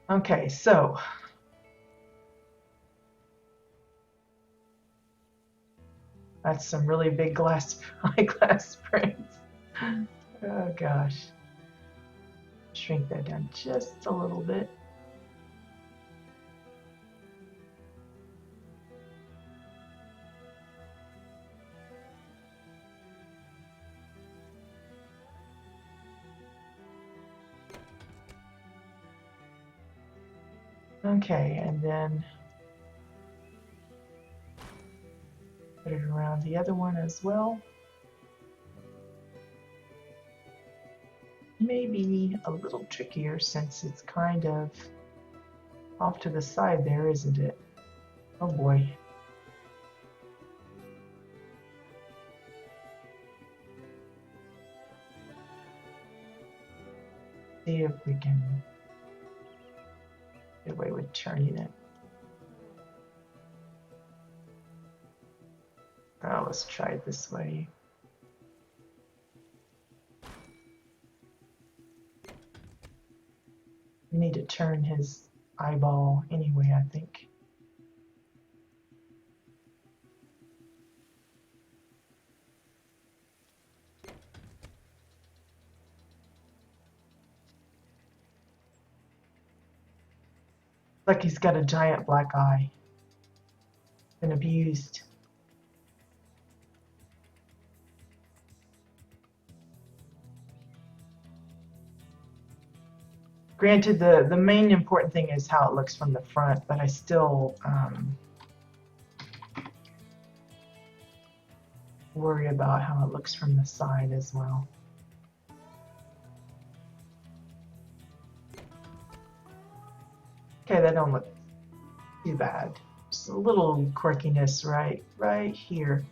Okay, so that's some really big eyeglass frames. Oh gosh. Shrink that down just a little bit. Okay, and then put it around the other one as well. Maybe a little trickier since it's kind of off to the side there, isn't it? Oh boy. See if we can get away with turning it. Oh, let's try it this way. We need to turn his eyeball anyway, I think. Like he's got a giant black eye. Been abused. Granted, the main important thing is how it looks from the front, but I still worry about how it looks from the side as well. Okay, that don't look too bad. Just a little quirkiness right here.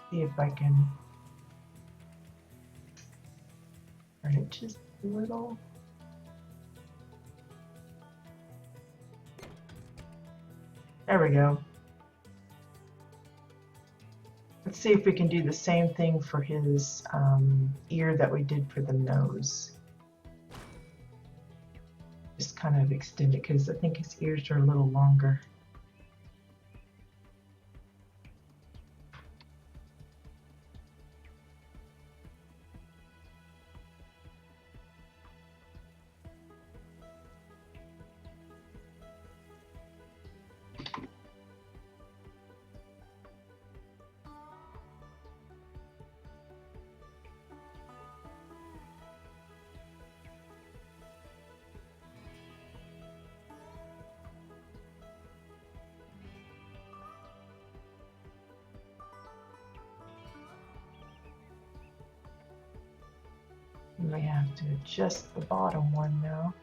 See if I can turn it just a little. There we go. Let's see if we can do the same thing for his ear that we did for the nose. Just kind of extend it because I think his ears are a little longer. We have to adjust the bottom one now.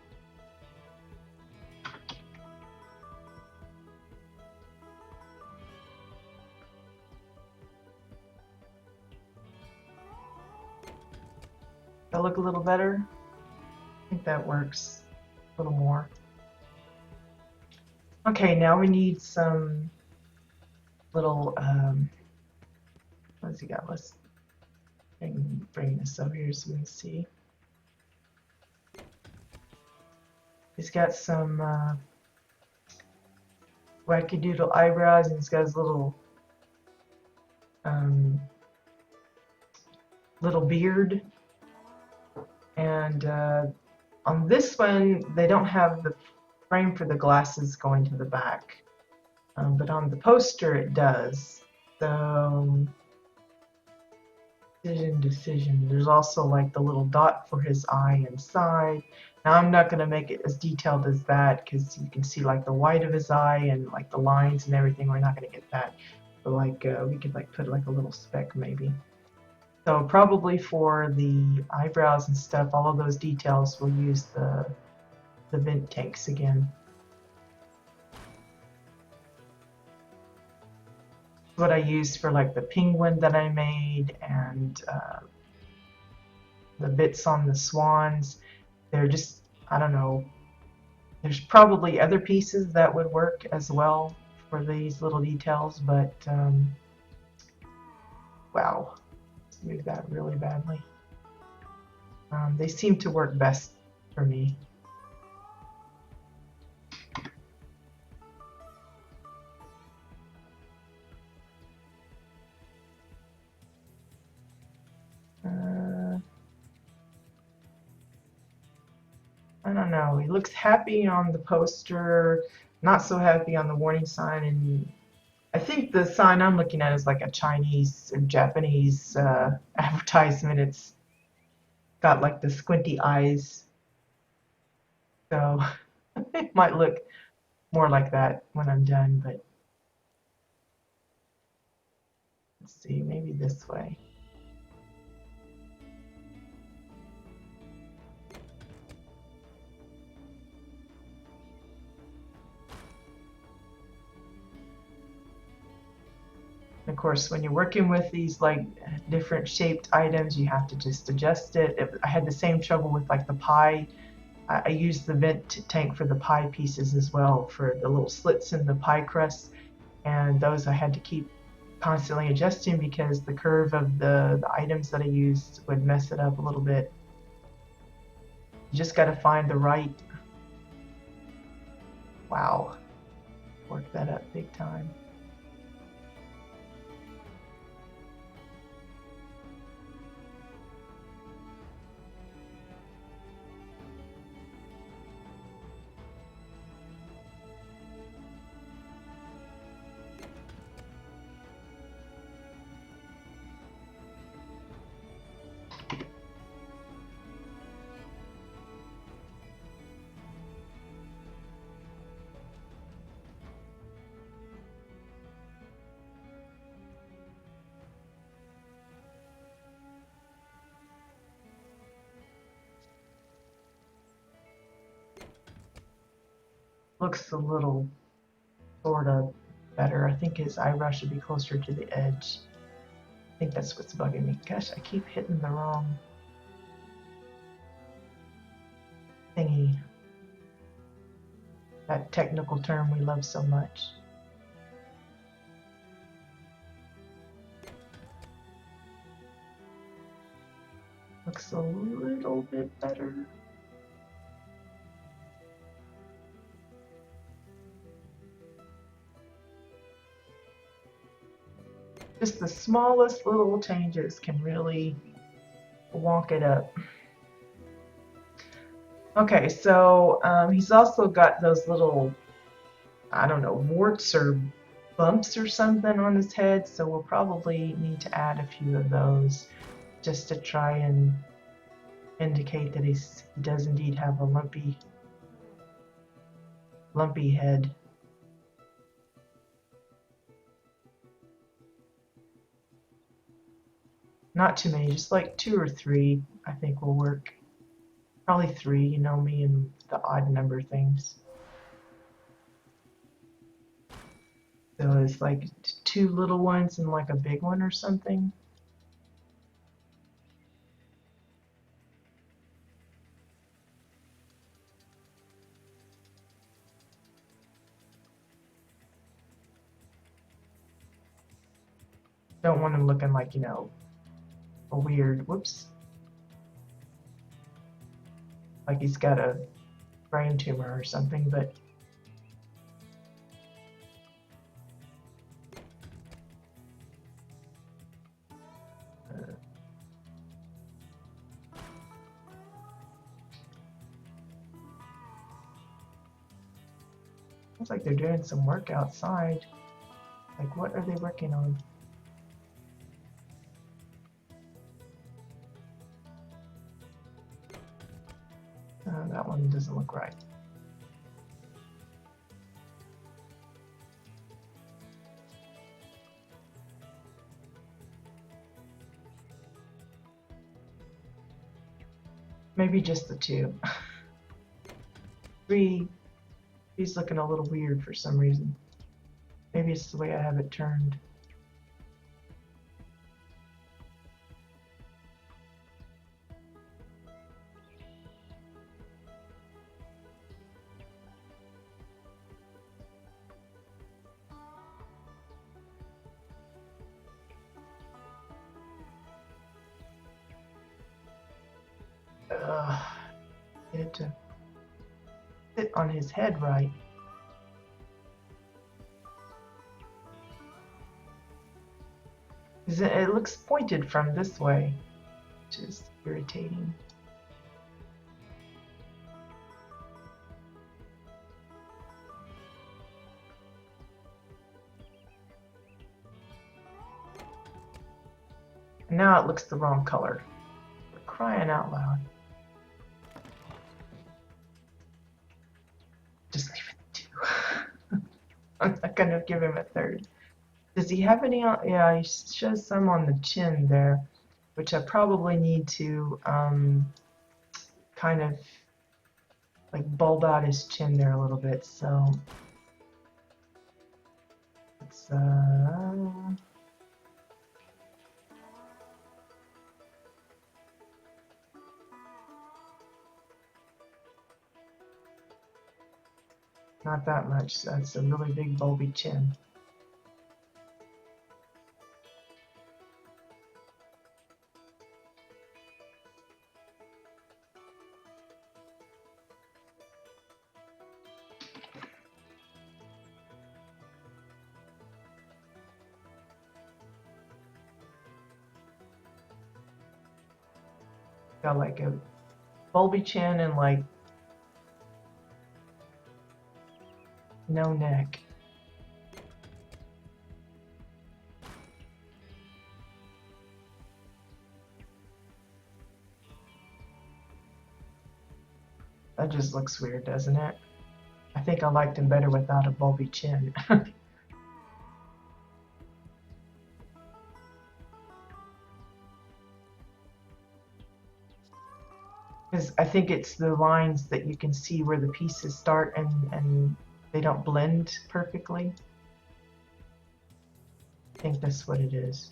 That look a little better? I think that works a little more. Okay, now we need some little, what has he got? Let's bring this over here so we can see. He's got some wackadoodle eyebrows, and he's got his little little beard. And on this one, they don't have the frame for the glasses going to the back, but on the poster it does. So decision. There's also like the little dot for his eye inside. Now I'm not going to make it as detailed as that because you can see like the white of his eye and like the lines and everything. We're not going to get that, but like we could like put like a little speck maybe. So probably for the eyebrows and stuff, all of those details, we'll use the vent tanks again. What I used for like the penguin that I made and the bits on the swans, they're just, I don't know, there's probably other pieces that would work as well for these little details, but wow, let's move that really badly. They seem to work best for me. I don't know, he looks happy on the poster, not so happy on the warning sign, and I think the sign I'm looking at is like a Chinese or Japanese advertisement. It's got like the squinty eyes, so it might look more like that when I'm done, but let's see, maybe this way. Of course, when you're working with these like different shaped items, you have to just adjust it. I had the same trouble with like the pie. I used the vent tank for the pie pieces as well, for the little slits in the pie crust, and those I had to keep constantly adjusting because the curve of the items that I used would mess it up a little bit. You just got to find the right, wow, work that up big time. looks a little sort of better. I think his eyebrow should be closer to the edge. I think that's what's bugging me. Gosh, I keep hitting the wrong thingy. That technical term we love so much. Looks a little bit better. Just the smallest little changes can really wonk it up. Okay, so he's also got those little, I don't know, warts or bumps or something on his head, so we'll probably need to add a few of those just to try and indicate that he does indeed have a lumpy head. Not too many, just like 2 or 3, I think will work. Probably 3, you know me and the odd number things. So it's like 2 little ones and like a big one or something. Don't want him looking like, you know, a weird, whoops. Like he's got a brain tumor or something, but looks like they're doing some work outside. Like, what are they working on? That one doesn't look right. Maybe just the 2. 3, he's looking a little weird for some reason. Maybe it's the way I have it turned. Get it to fit on his head right. It looks pointed from this way, which is irritating. And now it looks the wrong color. We're crying out loud. Just leave it at 2. I'm not gonna give him a 3rd. Does he have any on? Yeah, he shows some on the chin there, which I probably need to kind of like bulb out his chin there a little bit. So it's not that much. That's a really big bulby chin. Got like a bulby chin and like no neck. That just looks weird, doesn't it? I think I liked him better without a bulby chin. Because I think it's the lines that you can see where the pieces start and they don't blend perfectly. I think that's what it is.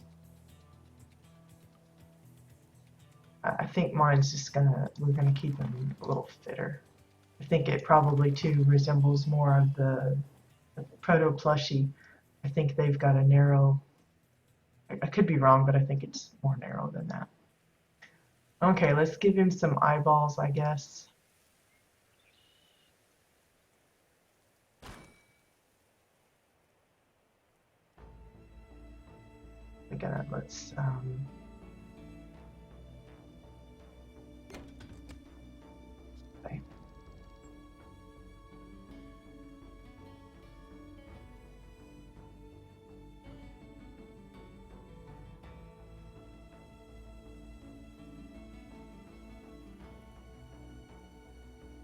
I think mine's just we're gonna keep them a little fitter. I think it probably too resembles more of the proto plushie. I think they've got a narrow, I could be wrong, but I think it's more narrow than that. Okay, let's give him some eyeballs, I guess. Again, let's okay.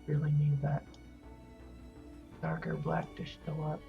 Really need that darker black to show up.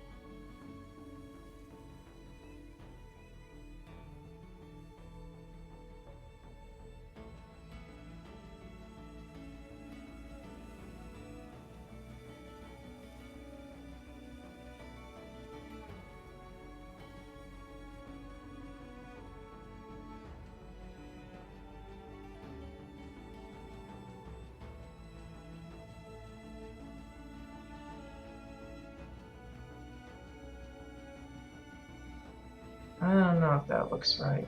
I don't know if that looks right.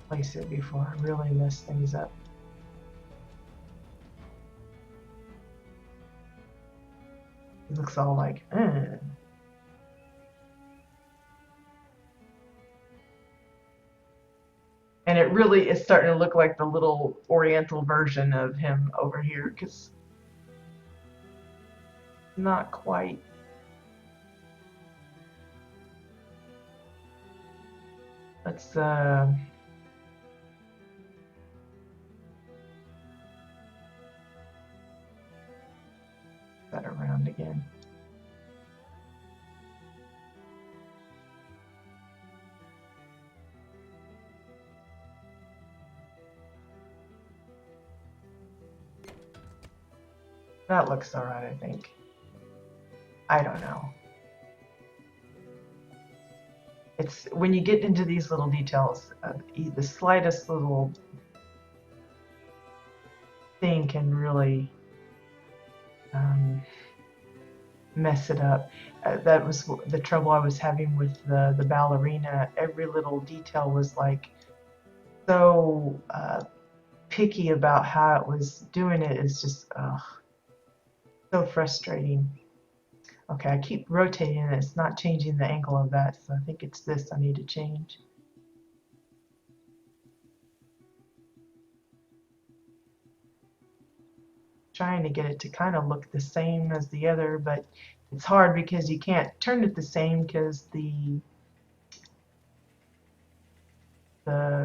Place it before I really mess things up. It looks all like, And it really is starting to look like the little oriental version of him over here, because not quite. Let's that around again. That looks all right, I think. I don't know. It's when you get into these little details, the slightest little thing can really mess it up. That was the trouble I was having with the ballerina. Every little detail was like so picky about how it was doing it. It's just so frustrating. Okay, I keep rotating and it's not changing the angle of that, so I think it's this I need to change. Trying to get it to kind of look the same as the other, but it's hard because you can't turn it the same because the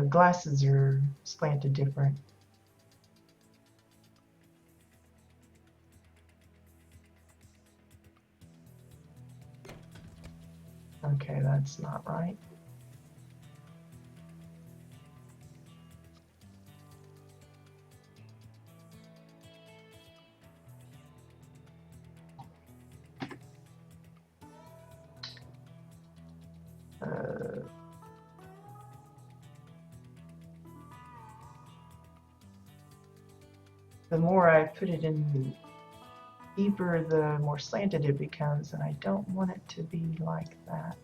glasses are slanted different. Okay, that's not right. The more I put it in deeper, the more slanted it becomes, and I don't want it to be like that.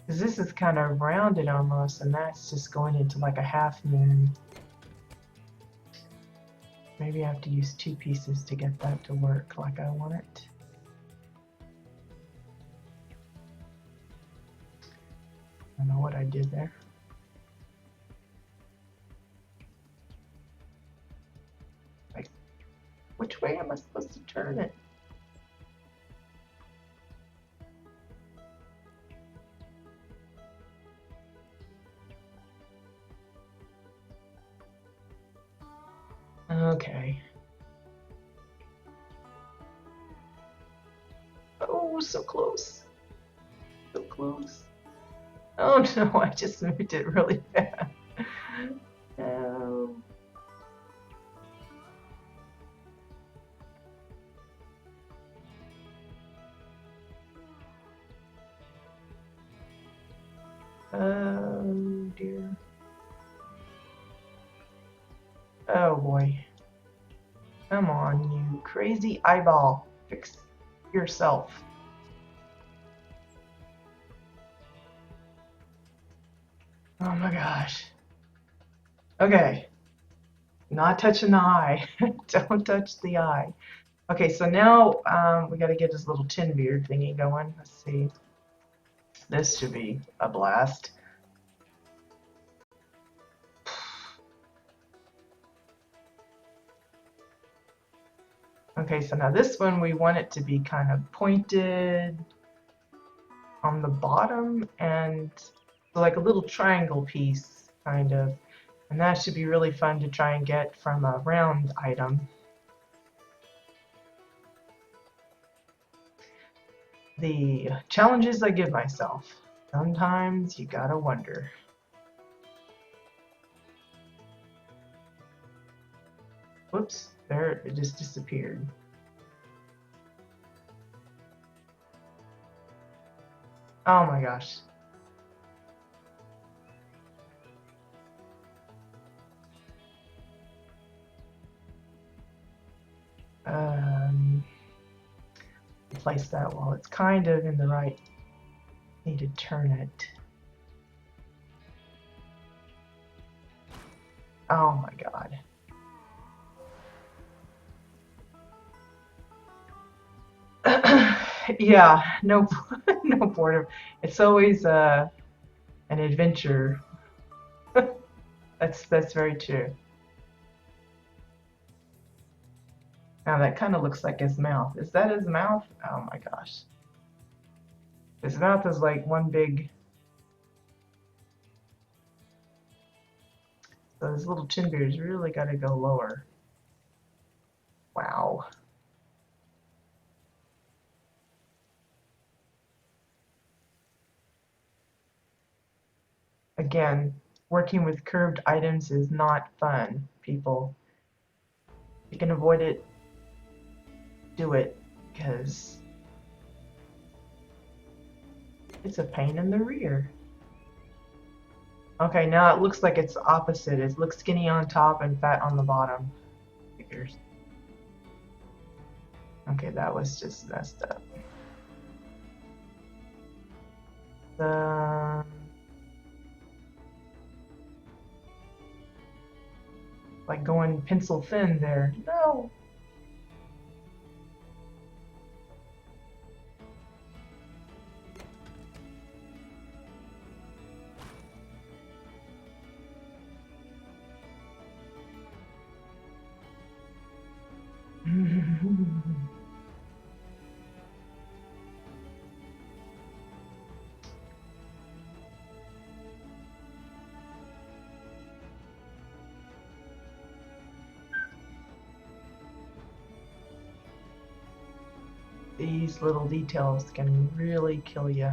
Because this is kind of rounded almost, and that's just going into like a half moon. Maybe I have to use two pieces to get that to work like I want it. I don't know what I did there. Like, which way am I supposed to turn it? Okay. Oh, so close. So close. Oh no, I just moved it really fast. No. Oh dear. Oh boy. Come on, you crazy eyeball. Fix yourself. Oh my gosh. Okay. Not touching the eye. Don't touch the eye. Okay, so now we got to get this little tin beard thingy going. Let's see. This should be a blast. Okay, so now this one we want it to be kind of pointed on the bottom and like a little triangle piece, kind of. And that should be really fun to try and get from a round item. The challenges I give myself. Sometimes you gotta wonder. Whoops, there it just disappeared. Oh my gosh. Place that while it's kind of in the right. Need to turn it. Oh my god. Yeah, no, no boredom. It's always an adventure. That's very true. Now that kind of looks like his mouth. Is that his mouth? Oh my gosh. His mouth is like one big. So his little chin beard's really got to go lower. Wow. Again, working with curved items is not fun, people. If you can avoid it, do it, because it's a pain in the rear. Okay, now it looks like it's opposite. It looks skinny on top and fat on the bottom. Figures. Okay, that was just messed up. Like going pencil thin there. No. These little details can really kill you.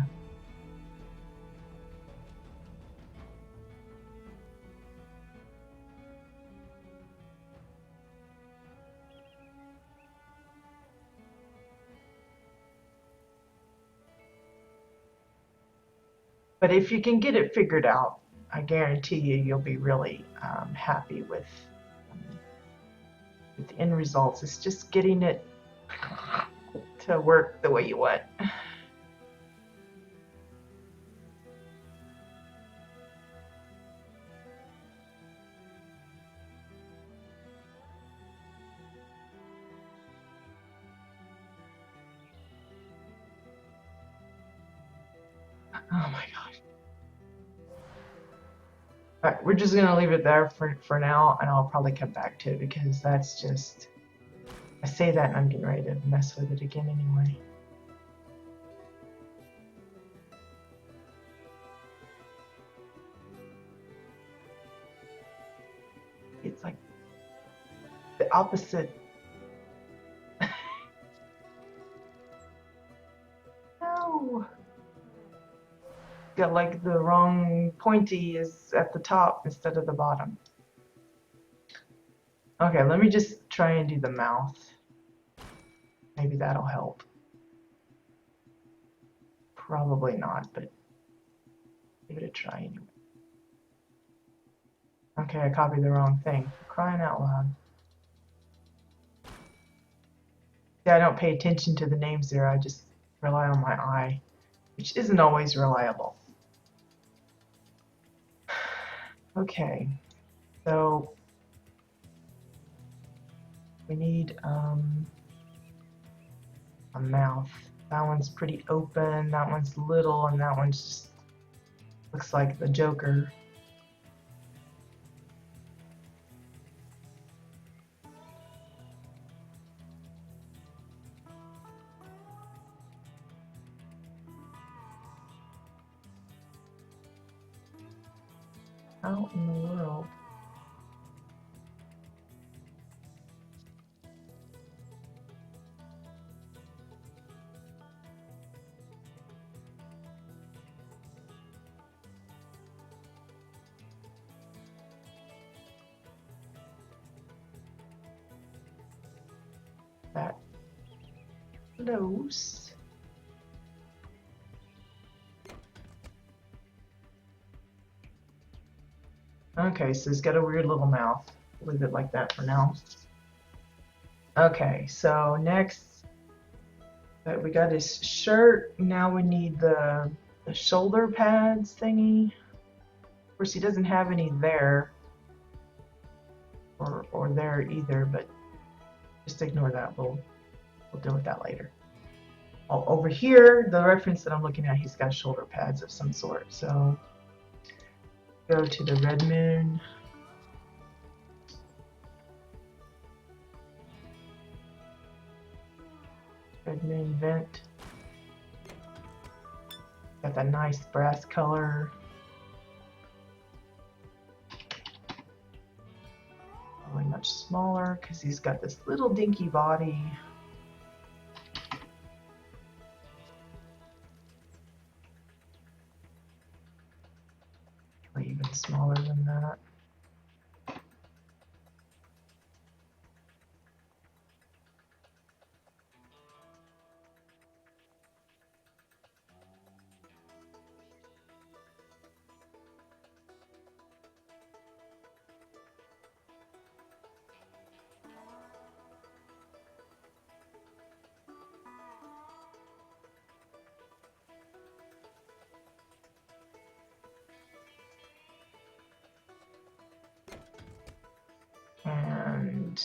But if you can get it figured out, I guarantee you'll be really happy with the end results. It's just getting it to work the way you want. Oh my gosh. All right, we're just gonna leave it there for now, and I'll probably come back to it because that's just, I say that and I'm getting ready to mess with it again anyway. It's like the opposite. No. got like the wrong pointy is at the top instead of the bottom. Okay, let me just try and do the mouth. Maybe that'll help. Probably not, but give it a try anyway. Okay, I copied the wrong thing. For crying out loud. Yeah, I don't pay attention to the names there. I just rely on my eye, which isn't always reliable. Okay, so we need a mouth. That one's pretty open, that one's little, and that one's just looks like the Joker. How in the world? That nose. Okay, so it's got a weird little mouth. Leave it like that for now. Okay, so next we got his shirt. Now we need the shoulder pads thingy. Of course, he doesn't have any there or there either, but just ignore that. We'll deal with that later. Over here, the reference that I'm looking at, he's got shoulder pads of some sort. So go to the red moon. Red moon vent. Got that nice brass color. Probably much smaller because he's got this little dinky body. Probably even smaller than that. And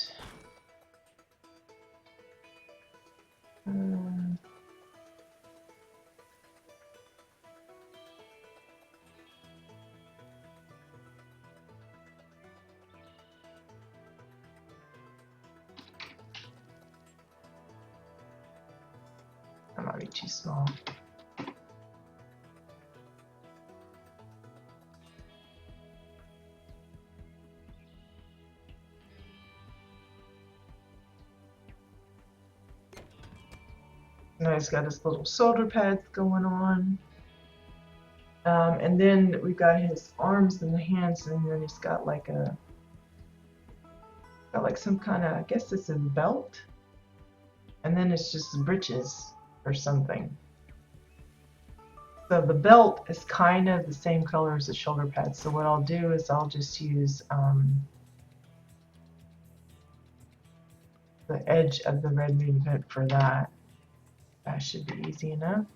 that might be too small. Now he's got his little shoulder pads going on. And then we've got his arms and the hands, and then he's got like some kind of, I guess it's a belt. And then it's just breeches or something. So the belt is kind of the same color as the shoulder pads. So what I'll do is I'll just use the edge of the red moon vent for that. That should be easy enough.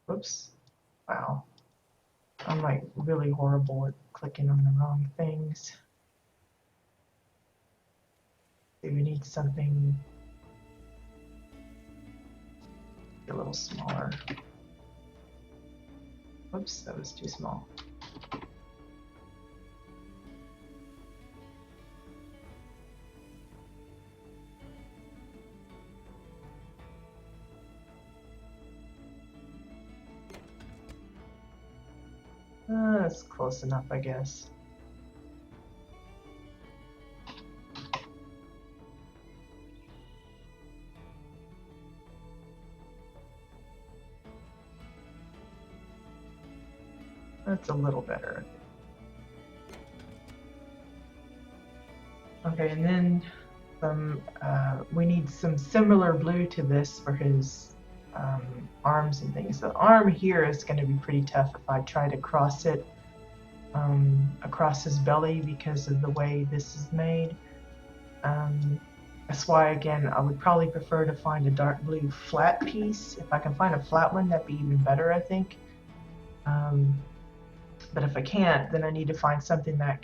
Whoops. Wow. I'm like really horrible at clicking on the wrong things. So we need something a little smaller. Whoops, that was too small. That's close enough, I guess. That's a little better. Okay, and then we need some similar blue to this for his arms and things. The arm here is going to be pretty tough if I try to cross it across his belly because of the way this is made. That's why, again, I would probably prefer to find a dark blue flat piece. If I can find a flat one, that'd be even better, I think. But if I can't, then I need to find something that I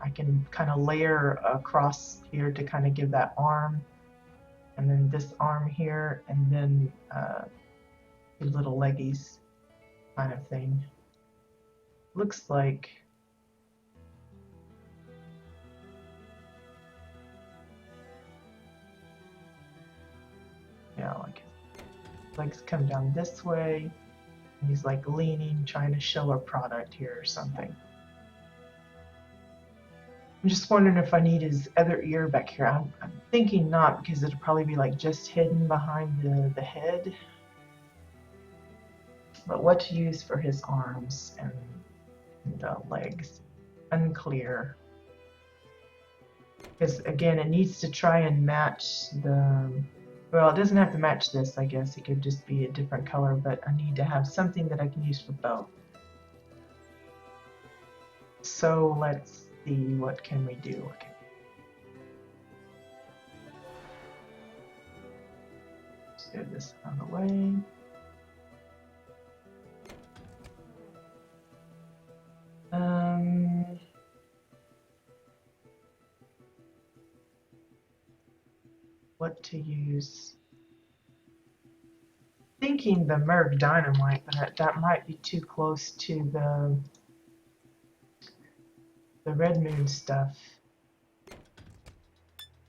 can kind of layer across here to kind of give that arm, and then this arm here, and then little leggies kind of thing. Looks like like his legs come down this way. And he's like leaning, trying to show a product here or something. I'm just wondering if I need his other ear back here. I'm thinking not, because it'll probably be like just hidden behind the head. But what to use for his arms and the legs? Unclear. Because again, it needs to try and match the, well, it doesn't have to match this, I guess. It could just be a different color, but I need to have something that I can use for both. So let's see, what can we do? Okay. Let's get this out of the way. What to use? Thinking the Merv Dynamite, but that might be too close to the Red Moon stuff.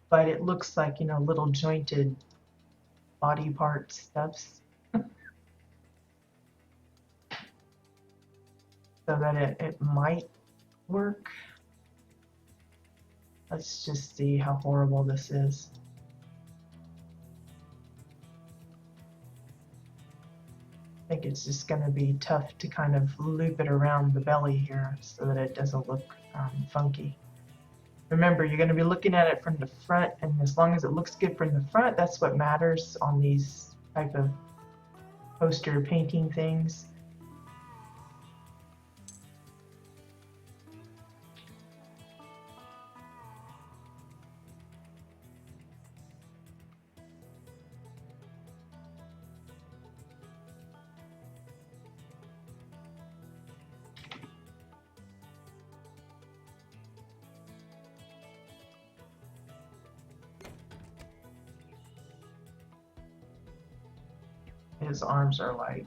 But it looks like, you know, little jointed body part stuffs. So that it might work. Let's just see how horrible this is. I think it's just going to be tough to kind of loop it around the belly here so that it doesn't look funky. Remember, you're going to be looking at it from the front, and as long as it looks good from the front, that's what matters on these type of poster painting things. His arms are like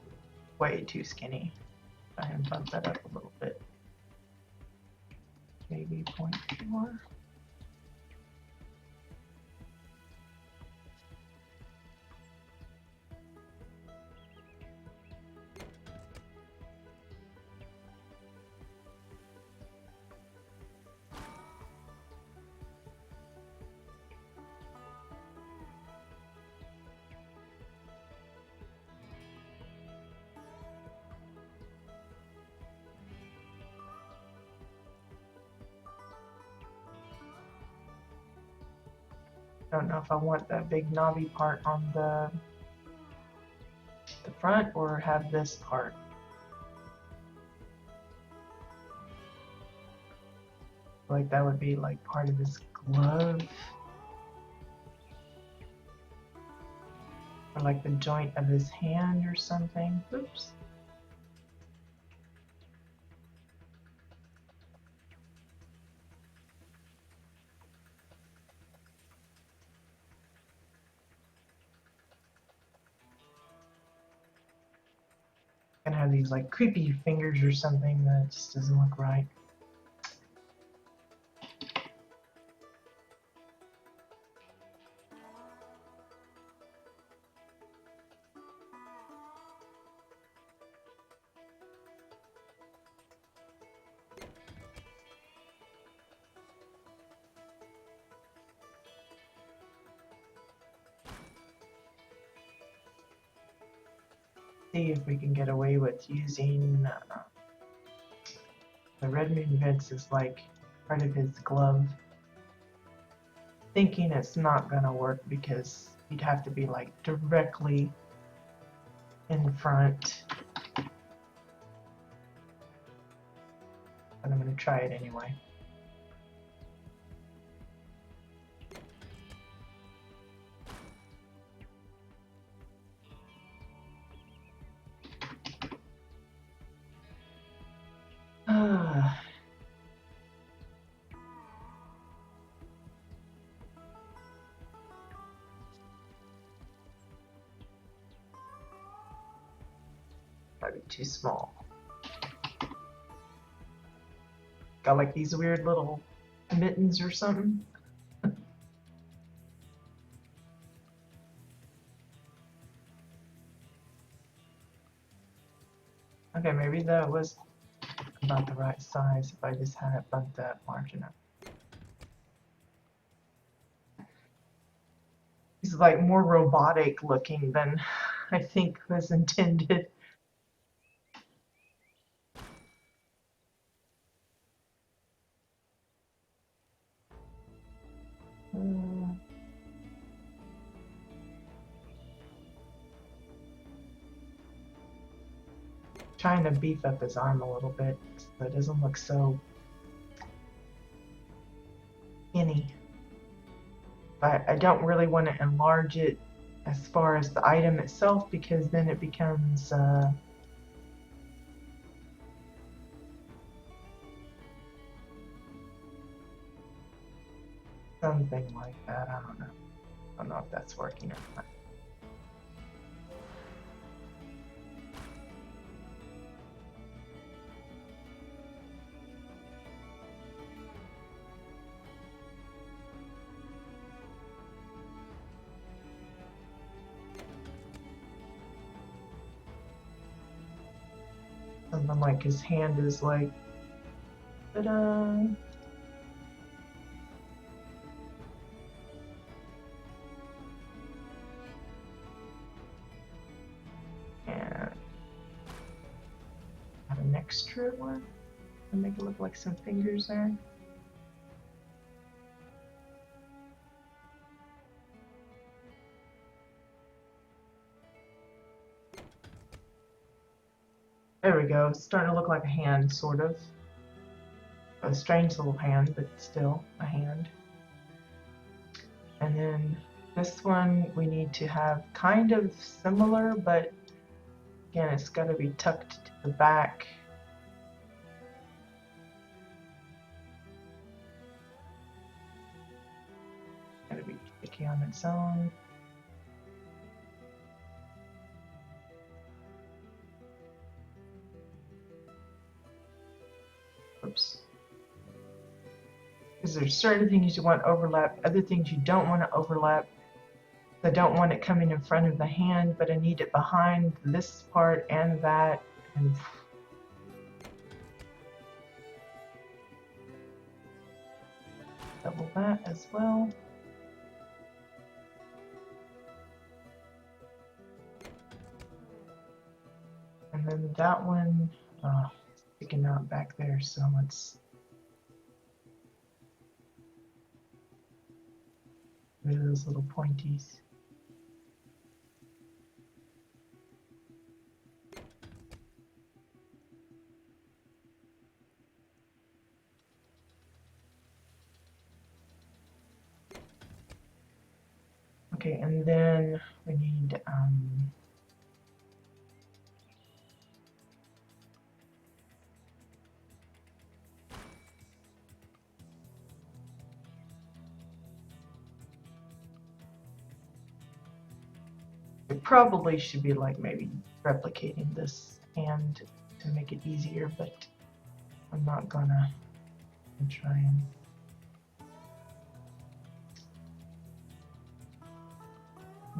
way too skinny. I can bump that up a little bit. Maybe 0.4. I don't know if I want that big knobby part on the front or have this part. Like that would be like part of his glove. Or like the joint of his hand or something. Oops. Gonna have these like creepy fingers or something that just doesn't look right. See if we can get away with using The red moon vents is like part of his glove. Thinking it's not gonna work because you'd have to be like directly in front. But I'm gonna try it anyway. Might be too small. Got like these weird little mittens or something. Okay, maybe that was about the right size if I just had it bumped up large enough. He's like more robotic looking than I think was intended. Trying to beef up his arm a little bit so it doesn't look so skinny. But I don't really want to enlarge it as far as the item itself because then it becomes something like that. I don't know. I don't know if that's working or not. Something like his hand is like, ta-da! And add an extra one and make it look like some fingers there. There we go. It's starting to look like a hand, sort of. A strange little hand, but still a hand. And then this one we need to have kind of similar, but again, it's got to be tucked to the back. Got to be sticky on its own. Oops. Because there's certain things you want to overlap, other things you don't want to overlap. I don't want it coming in front of the hand, but I need it behind this part and that. And double that as well. And then that one, sticking out back there, so let's rid of those little pointies. Okay, and then we need it probably should be like maybe replicating this hand to make it easier, but I'm not gonna. I'm trying.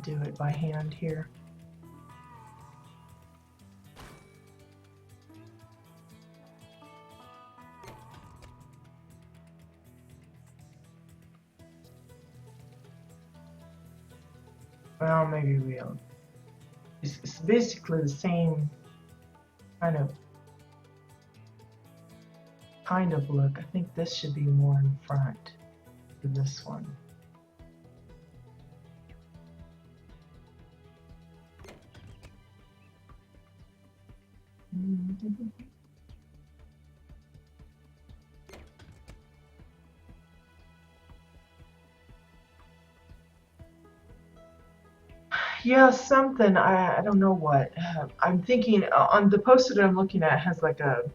Do it by hand here. Well, maybe we'll. It's basically the same kind of kind of look. I think this should be more in front than this one. Yeah, something. I don't know what. I'm thinking on the poster that I'm looking at has like a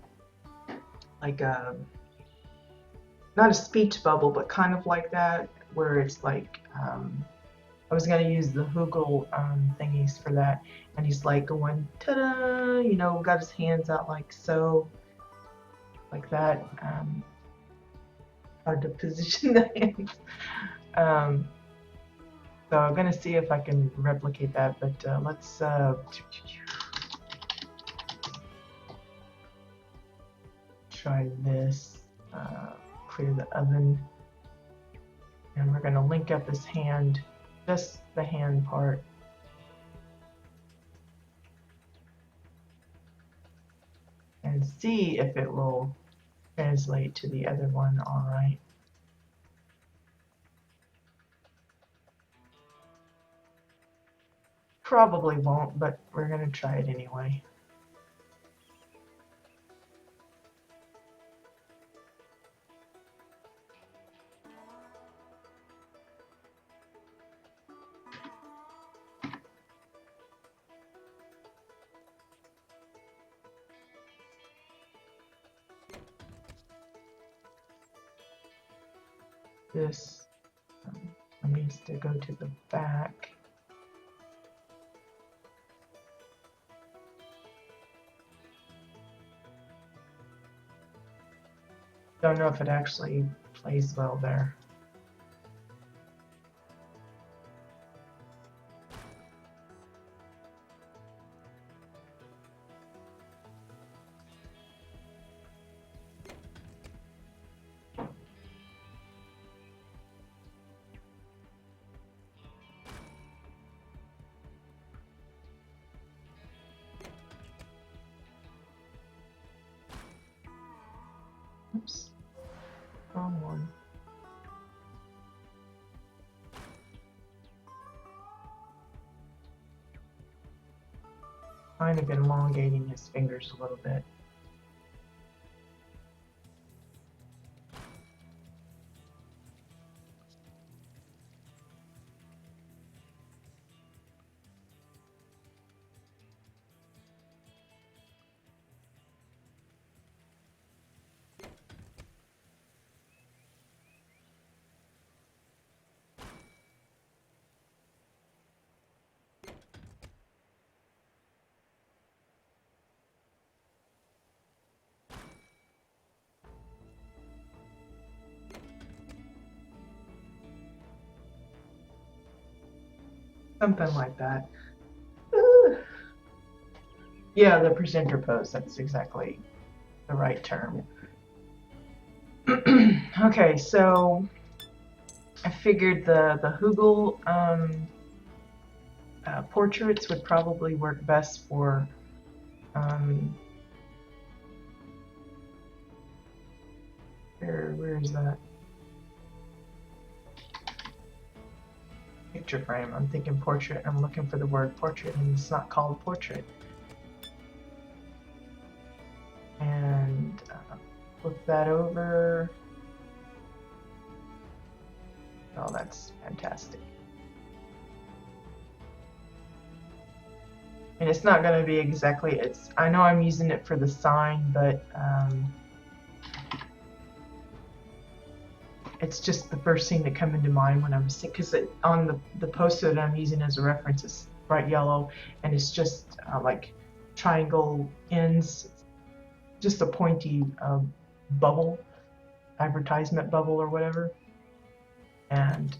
not a speech bubble, but kind of like that, where it's like I was gonna use the Hoogle thingies for that, and he's like going ta-da, you know, got his hands out like so, like that. Hard to position the hands. Um, so I'm gonna see if I can replicate that, but let's try this. Clear the oven, and we're gonna link up his hand, just the hand part. And see if it will translate to the other one all right. Probably won't, but we're going to try it anyway. This needs to go to the back. Don't know if it actually plays well there. Oops, wrong one. Kind of elongating his fingers a little bit. Something like that. Yeah, the presenter pose, that's exactly the right term. Okay, so I figured the Hoogle portraits would probably work best for where is that? Picture frame. I'm thinking portrait. I'm looking for the word portrait, and it's not called portrait. And flip that over. Oh, that's fantastic. And it's not going to be exactly. I know I'm using it for the sign, but it's just the first thing that come into mind when I'm seeing, because on the poster that I'm using as a reference is bright yellow, and it's just like triangle ends, just a pointy bubble, advertisement bubble or whatever. And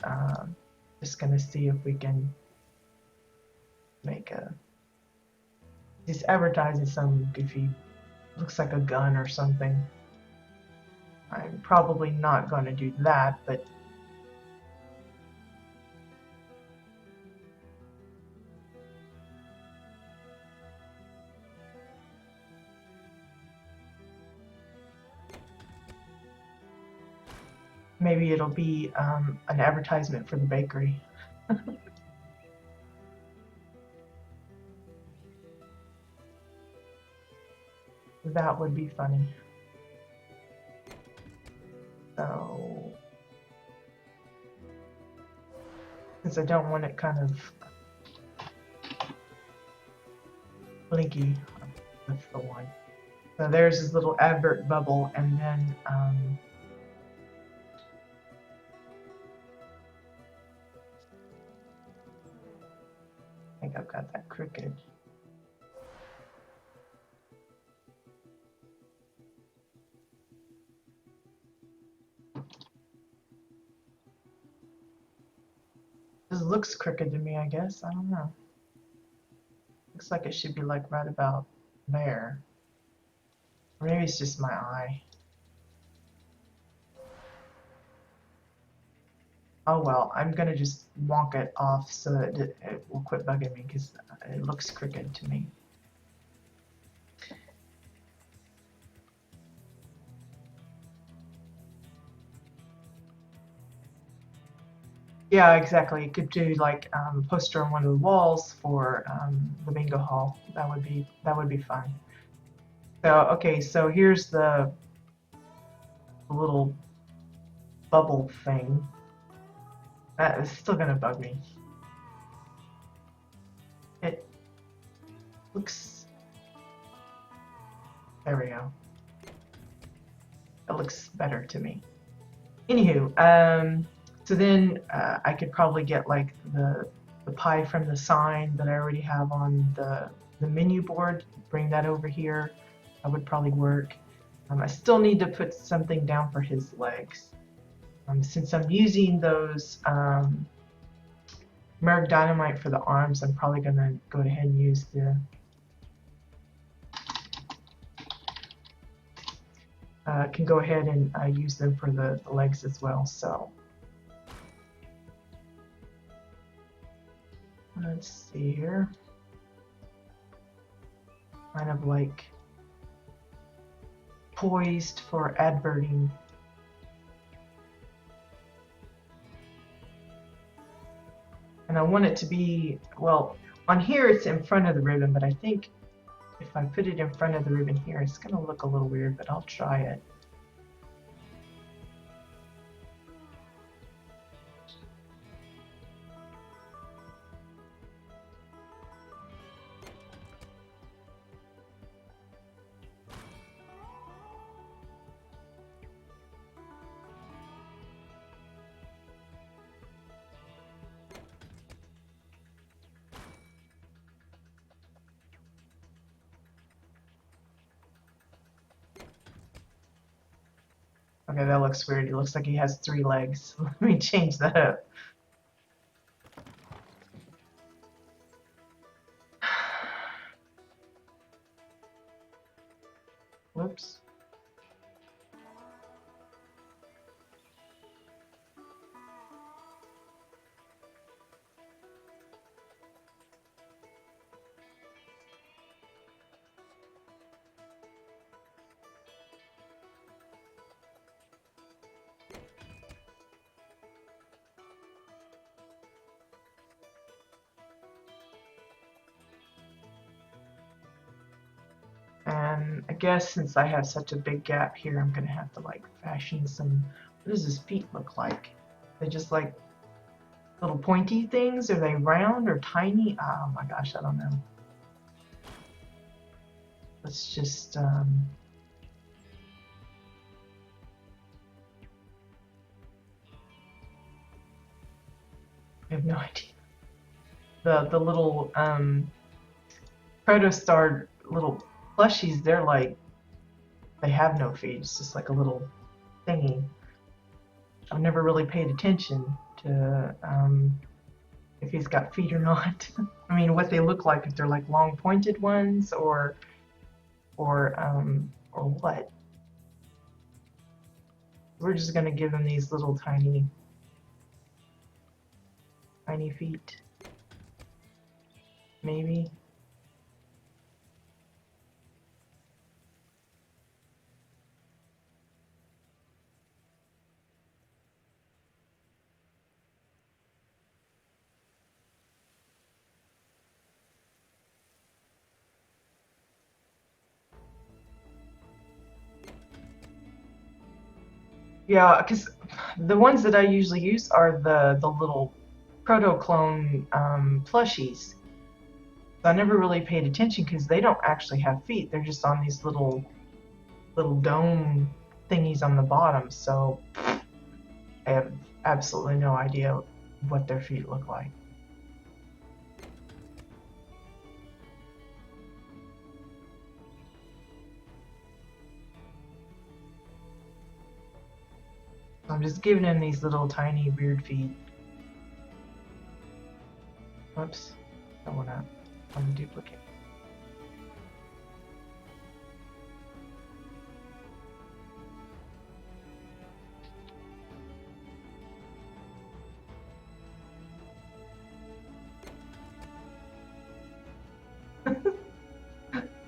just gonna see if we can make just advertising some goofy, looks like a gun or something. I'm probably not going to do that, but Maybe it'll be an advertisement for the bakery. That would be funny. So, because I don't want it kind of blinky with the one. So there's this little advert bubble, and then I think I've got that crooked. This looks crooked to me, I guess. I don't know. Looks like it should be like right about there. Or maybe it's just my eye. Oh well, I'm gonna just wonk it off so that it will quit bugging me because it looks crooked to me. Yeah, exactly. You could do like a poster on one of the walls for the bingo hall. That would be fun. So okay, so here's the little bubble thing. That is still gonna bug me. It looks. There we go. It looks better to me. Anywho, so then I could probably get like the pie from the sign that I already have on the menu board, bring that over here. That would probably work. I still need to put something down for his legs. Since I'm using those Merc Dynamite for the arms, I'm probably going to go ahead and use the can go ahead and use them for the legs as well. So let's see here. Kind of like poised for adverting. And I want it to be, well, on here it's in front of the ribbon, but I think if I put it in front of the ribbon here, it's going to look a little weird, but I'll try it. Okay, that looks weird. It looks like he has 3 legs. Let me change that up. Whoops. And I guess since I have such a big gap here, I'm gonna have to like fashion some. What does his feet look like? They just like little pointy things? Are they round or tiny? Oh my gosh, I don't know. Let's just I have no idea. The little Protostar little plushies, they're like they have no feet. It's just like a little thingy. I've never really paid attention to if he's got feet or not. I mean, what they look like, if they're like long pointed ones or what. We're just gonna give him these little tiny feet. Maybe. Yeah, because the ones that I usually use are the little proto clone plushies. So I never really paid attention because they don't actually have feet. They're just on these little dome thingies on the bottom. So I have absolutely no idea what their feet look like. So I'm just giving him these little tiny weird feet. Whoops, I want to duplicate.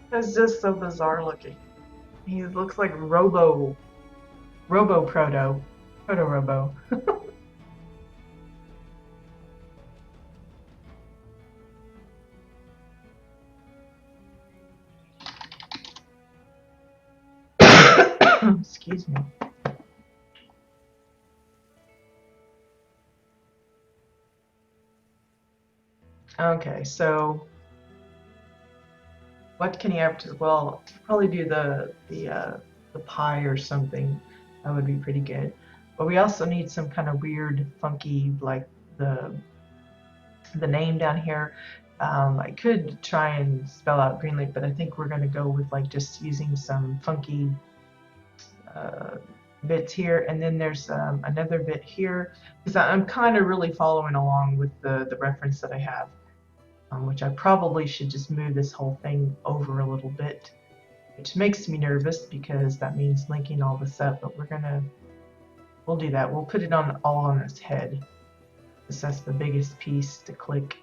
That's just so bizarre looking. He looks like Proto Robo. Excuse me. Okay, so what can you advertise? Well, probably do the pie or something. That would be pretty good. But we also need some kind of weird, funky, like the the name down here. I could try and spell out Greenleaf, but I think we're going to go with like just using some funky uh, bits here, and then there's another bit here because I'm kind of really following along with the reference that I have, which I probably should just move this whole thing over a little bit, which makes me nervous because that means linking all this up. But we'll do that. We'll put it on all on its head. This is the biggest piece to click.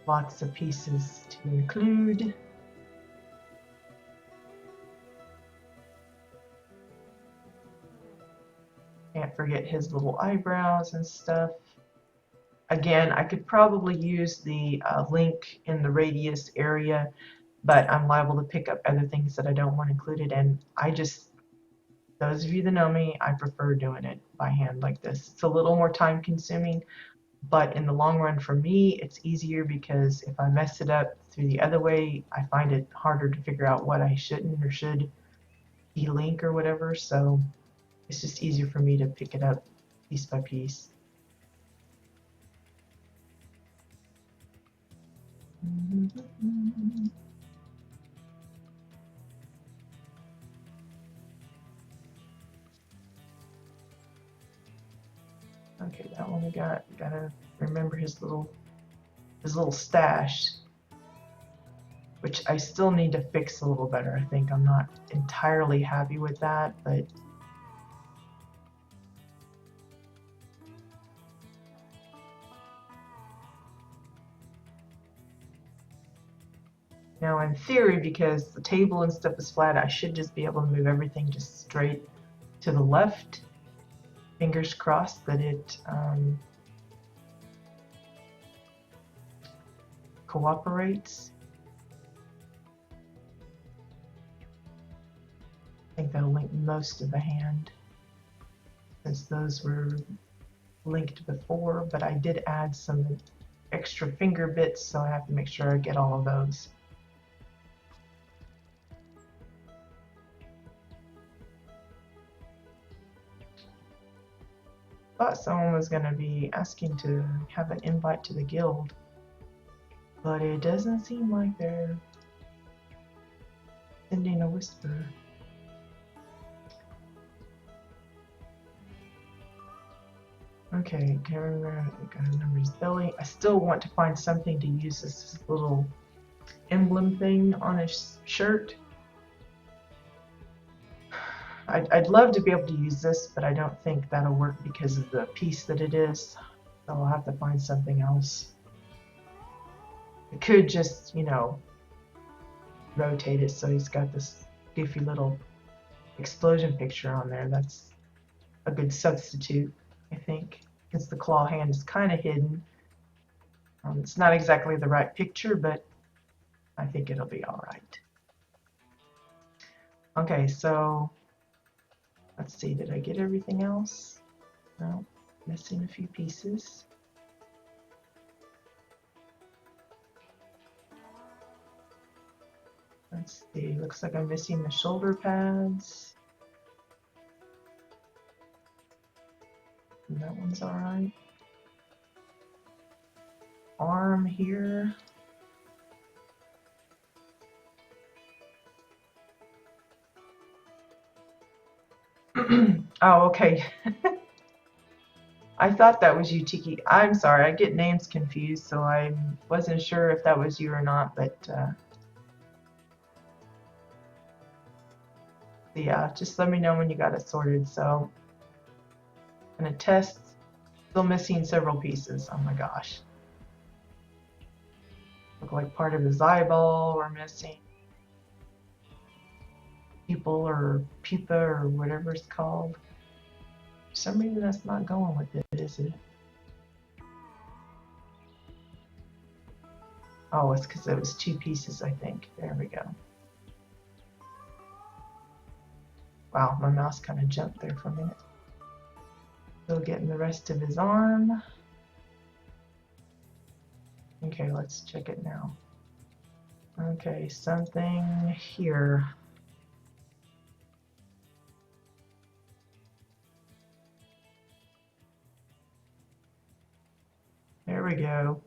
Lots of pieces to include. Can't forget his little eyebrows and stuff. Again, I could probably use the link in the radius area, but I'm liable to pick up other things that I don't want included. And those of you that know me, I prefer doing it by hand like this. It's a little more time consuming, but in the long run for me, it's easier because if I mess it up through the other way, I find it harder to figure out what I shouldn't or should delink or whatever. So it's just easier for me to pick it up piece by piece. Okay, that one we gotta remember his little stash, which I still need to fix a little better. I think I'm not entirely happy with that, but now in theory, because the table and stuff is flat, I should just be able to move everything just straight to the left. Fingers crossed that it cooperates. I think that'll link most of the hand since those were linked before, but I did add some extra finger bits, so I have to make sure I get all of those. Thought someone was going to be asking to have an invite to the guild, but it doesn't seem like they're sending a whisper. Okay, can't remember his belly. I still want to find something to use this little emblem thing on his shirt. I'd love to be able to use this, but I don't think that'll work because of the piece that it is. So I'll have to find something else. I could just, rotate it so he's got this goofy little explosion picture on there. That's a good substitute, I think, since the claw hand is kind of hidden. It's not exactly the right picture, but I think it'll be all right. Okay, so let's see, did I get everything else? No, missing a few pieces. Let's see, looks like I'm missing the shoulder pads. And that one's all right. Arm here. Oh, okay. I thought that was you, Tiki. I'm sorry, I get names confused, so I wasn't sure if that was you or not, but yeah, just let me know when you got it sorted. So I'm gonna test. Still missing several pieces. Oh my gosh. Look like part of his eyeball we're missing. Pupil or pupa or whatever it's called. For some reason that's not going with it, is it? Oh, it's because it was two pieces, I think. There we go. Wow, my mouse kind of jumped there for a minute. Still getting the rest of his arm. Okay, let's check it now. Okay, something here. There we go.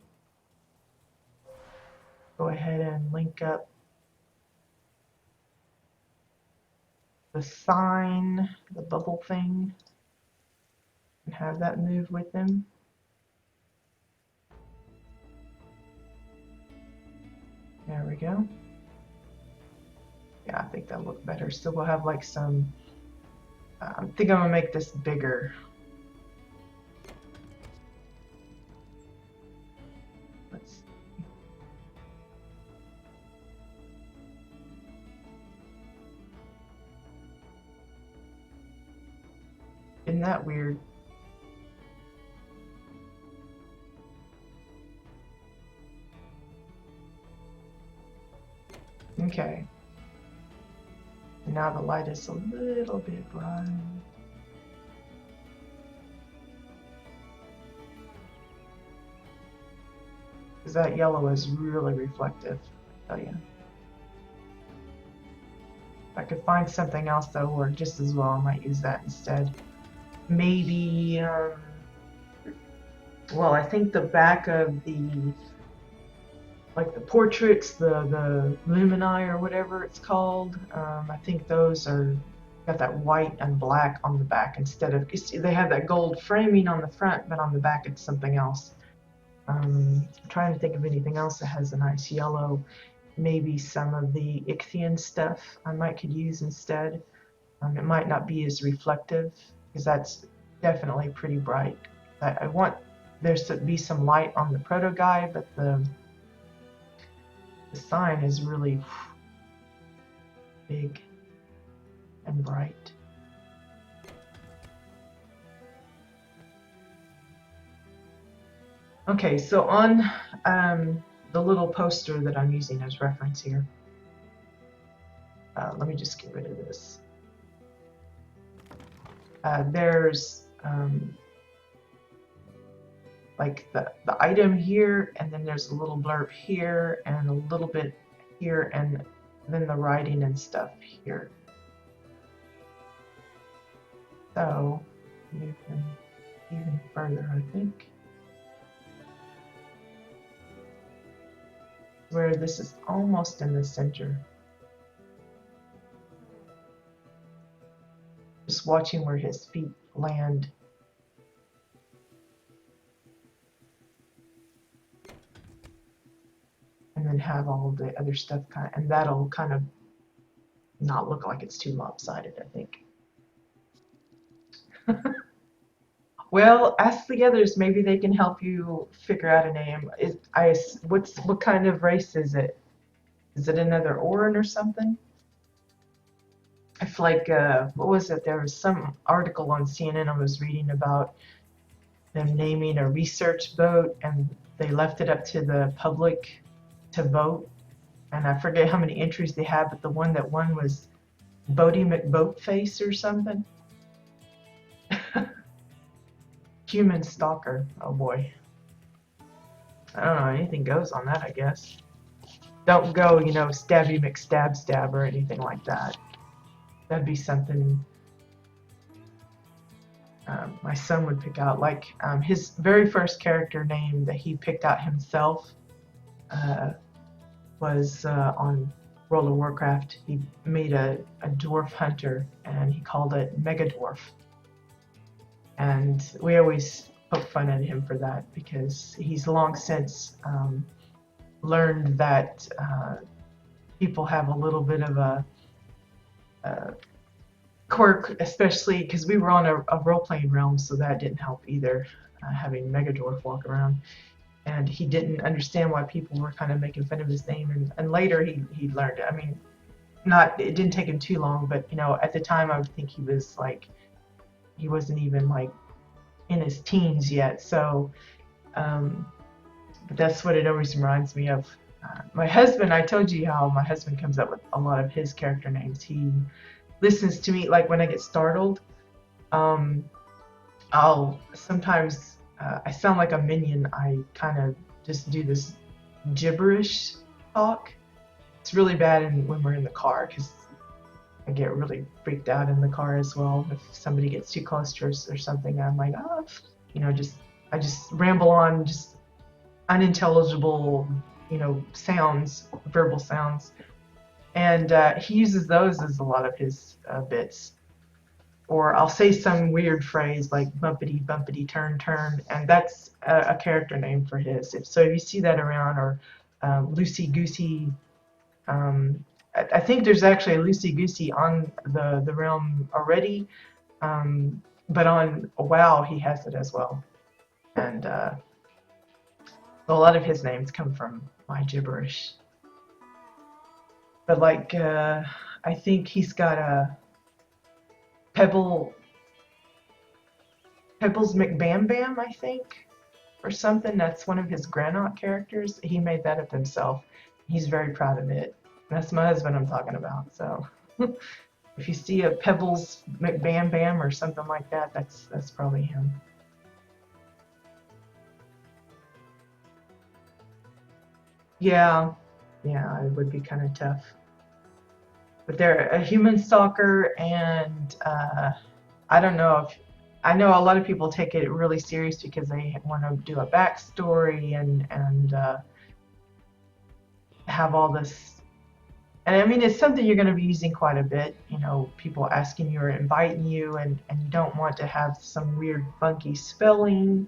Go ahead and link up the sign, the bubble thing, and have that move with them. There we go. Yeah, I think that'll look better. Still we'll have like some, I think I'm gonna make this bigger. Let's see. Isn't that weird? Okay. Now the light is a little bit bright. Because that yellow is really reflective, I tell you. If I could find something else that would work just as well, I might use that instead. Maybe, well, I think the back of the, like the portraits, the lumini or whatever it's called, I think those are got that white and black on the back instead of, you see, they have that gold framing on the front, but on the back it's something else. I'm trying to think of anything else that has a nice yellow. Maybe some of the Ichthian stuff I might could use instead. It might not be as reflective because that's definitely pretty bright. I want there to be some light on the proto guy, but the sign is really big and bright. Okay, so on the little poster that I'm using as reference here, let me just get rid of this. There's like the item here, and then there's a little blurb here, and a little bit here, and then the writing and stuff here. So you can even further, I think. Where this is almost in the center. Just watching where his feet land. And then have all the other stuff and that'll kind of not look like it's too lopsided, I think. Well, ask the others. Maybe they can help you figure out a name. What kind of race is it? Is it another Orin or something? I feel like what was it? There was some article on CNN I was reading about them naming a research boat, and they left it up to the public to vote. And I forget how many entries they had, but the one that won was Bodie McBoatface or something. Human stalker. Oh boy. I don't know. Anything goes on that, I guess. Don't go, Stabby McStab or anything like that. That'd be something my son would pick out. Like his very first character name that he picked out himself uh, was on World of Warcraft. He made a dwarf hunter and he called it Mega Dwarf. And we always poke fun at him for that because he's long since learned that people have a little bit of a quirk, especially because we were on a role-playing realm, so that didn't help either, having Megadorf walk around. And he didn't understand why people were kind of making fun of his name, and later he learned it. I mean, it didn't take him too long, but at the time I would think he wasn't even like in his teens yet. So but that's what it always reminds me of. My husband, I told you how my husband comes up with a lot of his character names. He listens to me, like when I get startled, I'll sometimes, I sound like a minion. I kind of just do this gibberish talk. It's really bad when we're in the car because I get really freaked out in the car as well. If somebody gets too close to us or something, I'm like, I just ramble on, just unintelligible, sounds, verbal sounds. And he uses those as a lot of his bits. Or I'll say some weird phrase like bumpity, bumpity, turn, turn, and that's a character name for his. So if you see that around, or loosey goosey, I think there's actually a loosey goosey on the realm already, but on WoW he has it as well. And a lot of his names come from my gibberish. But like, I think he's got a Pebbles McBam Bam, I think, or something. That's one of his Granite characters. He made that up himself. He's very proud of it. That's my husband I'm talking about. So if you see a Pebbles McBam Bam or something like that, that's probably him. Yeah, it would be kind of tough. But they're a human stalker, and I don't know if I know a lot of people take it really serious because they want to do a backstory and have all this. And I mean, it's something you're going to be using quite a bit. People asking you or inviting you, and you don't want to have some weird, funky spelling.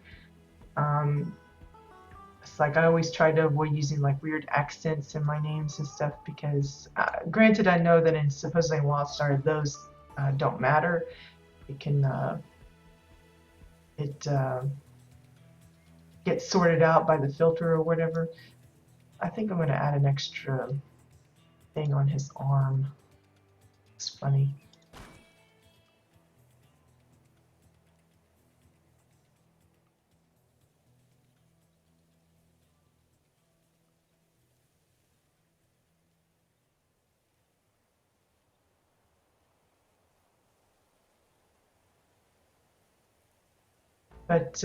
It's like I always try to avoid using like weird accents in my names and stuff because, granted, I know that in supposedly WildStar those don't matter. It can it gets sorted out by the filter or whatever. I think I'm going to add an extra thing on his arm. It's funny. But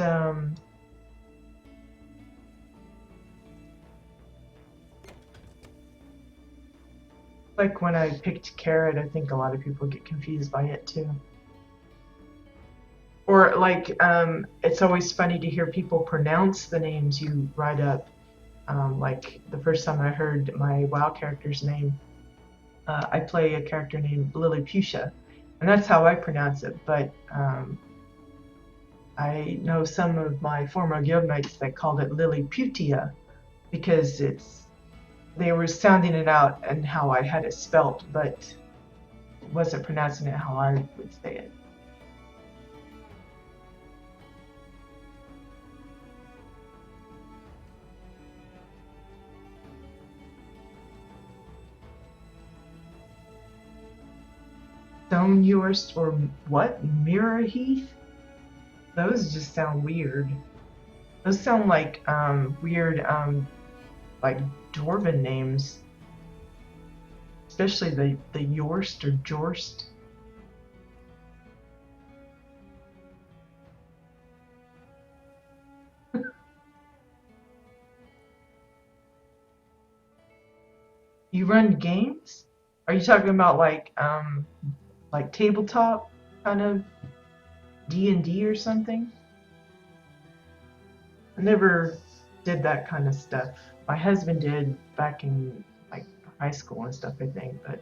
like when I picked Carrot, I think a lot of people get confused by it too. Or like, it's always funny to hear people pronounce the names you write up. Like the first time I heard my WoW character's name, I play a character named Lilliputian, and that's how I pronounce it. But I know some of my former guildmates that called it Lilliputia because they were sounding it out and how I had it spelt, but wasn't pronouncing it how I would say it. Stone Yours or what? Mirror Heath? Those just sound weird. Those sound like weird like dwarven names. especially the Yorst or Jorst. You run games? Are you talking about like tabletop kind of D&D or something? I never did that kind of stuff. My husband did back in like high school and stuff, I think, but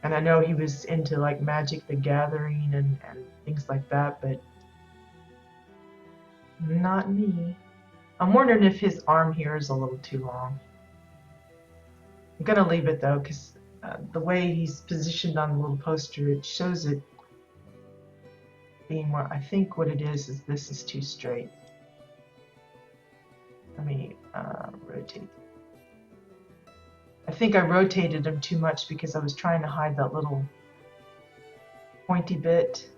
and I know he was into like Magic the Gathering and things like that, but not me. I'm wondering if his arm here is a little too long. I'm gonna leave it though, because the way he's positioned on the little poster, it shows it being more. I think what it is this is too straight. Let me rotate. I think I rotated him too much because I was trying to hide that little pointy bit.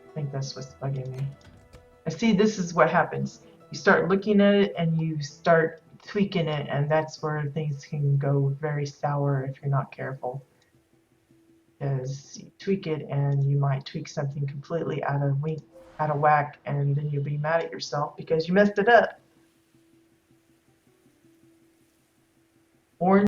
I think that's what's bugging me. I see this is what happens. You start looking at it and you start tweaking it, and that's where things can go very sour if you're not careful. Because you tweak it and you might tweak something completely out of whack, and then you'll be mad at yourself because you messed it up. Orange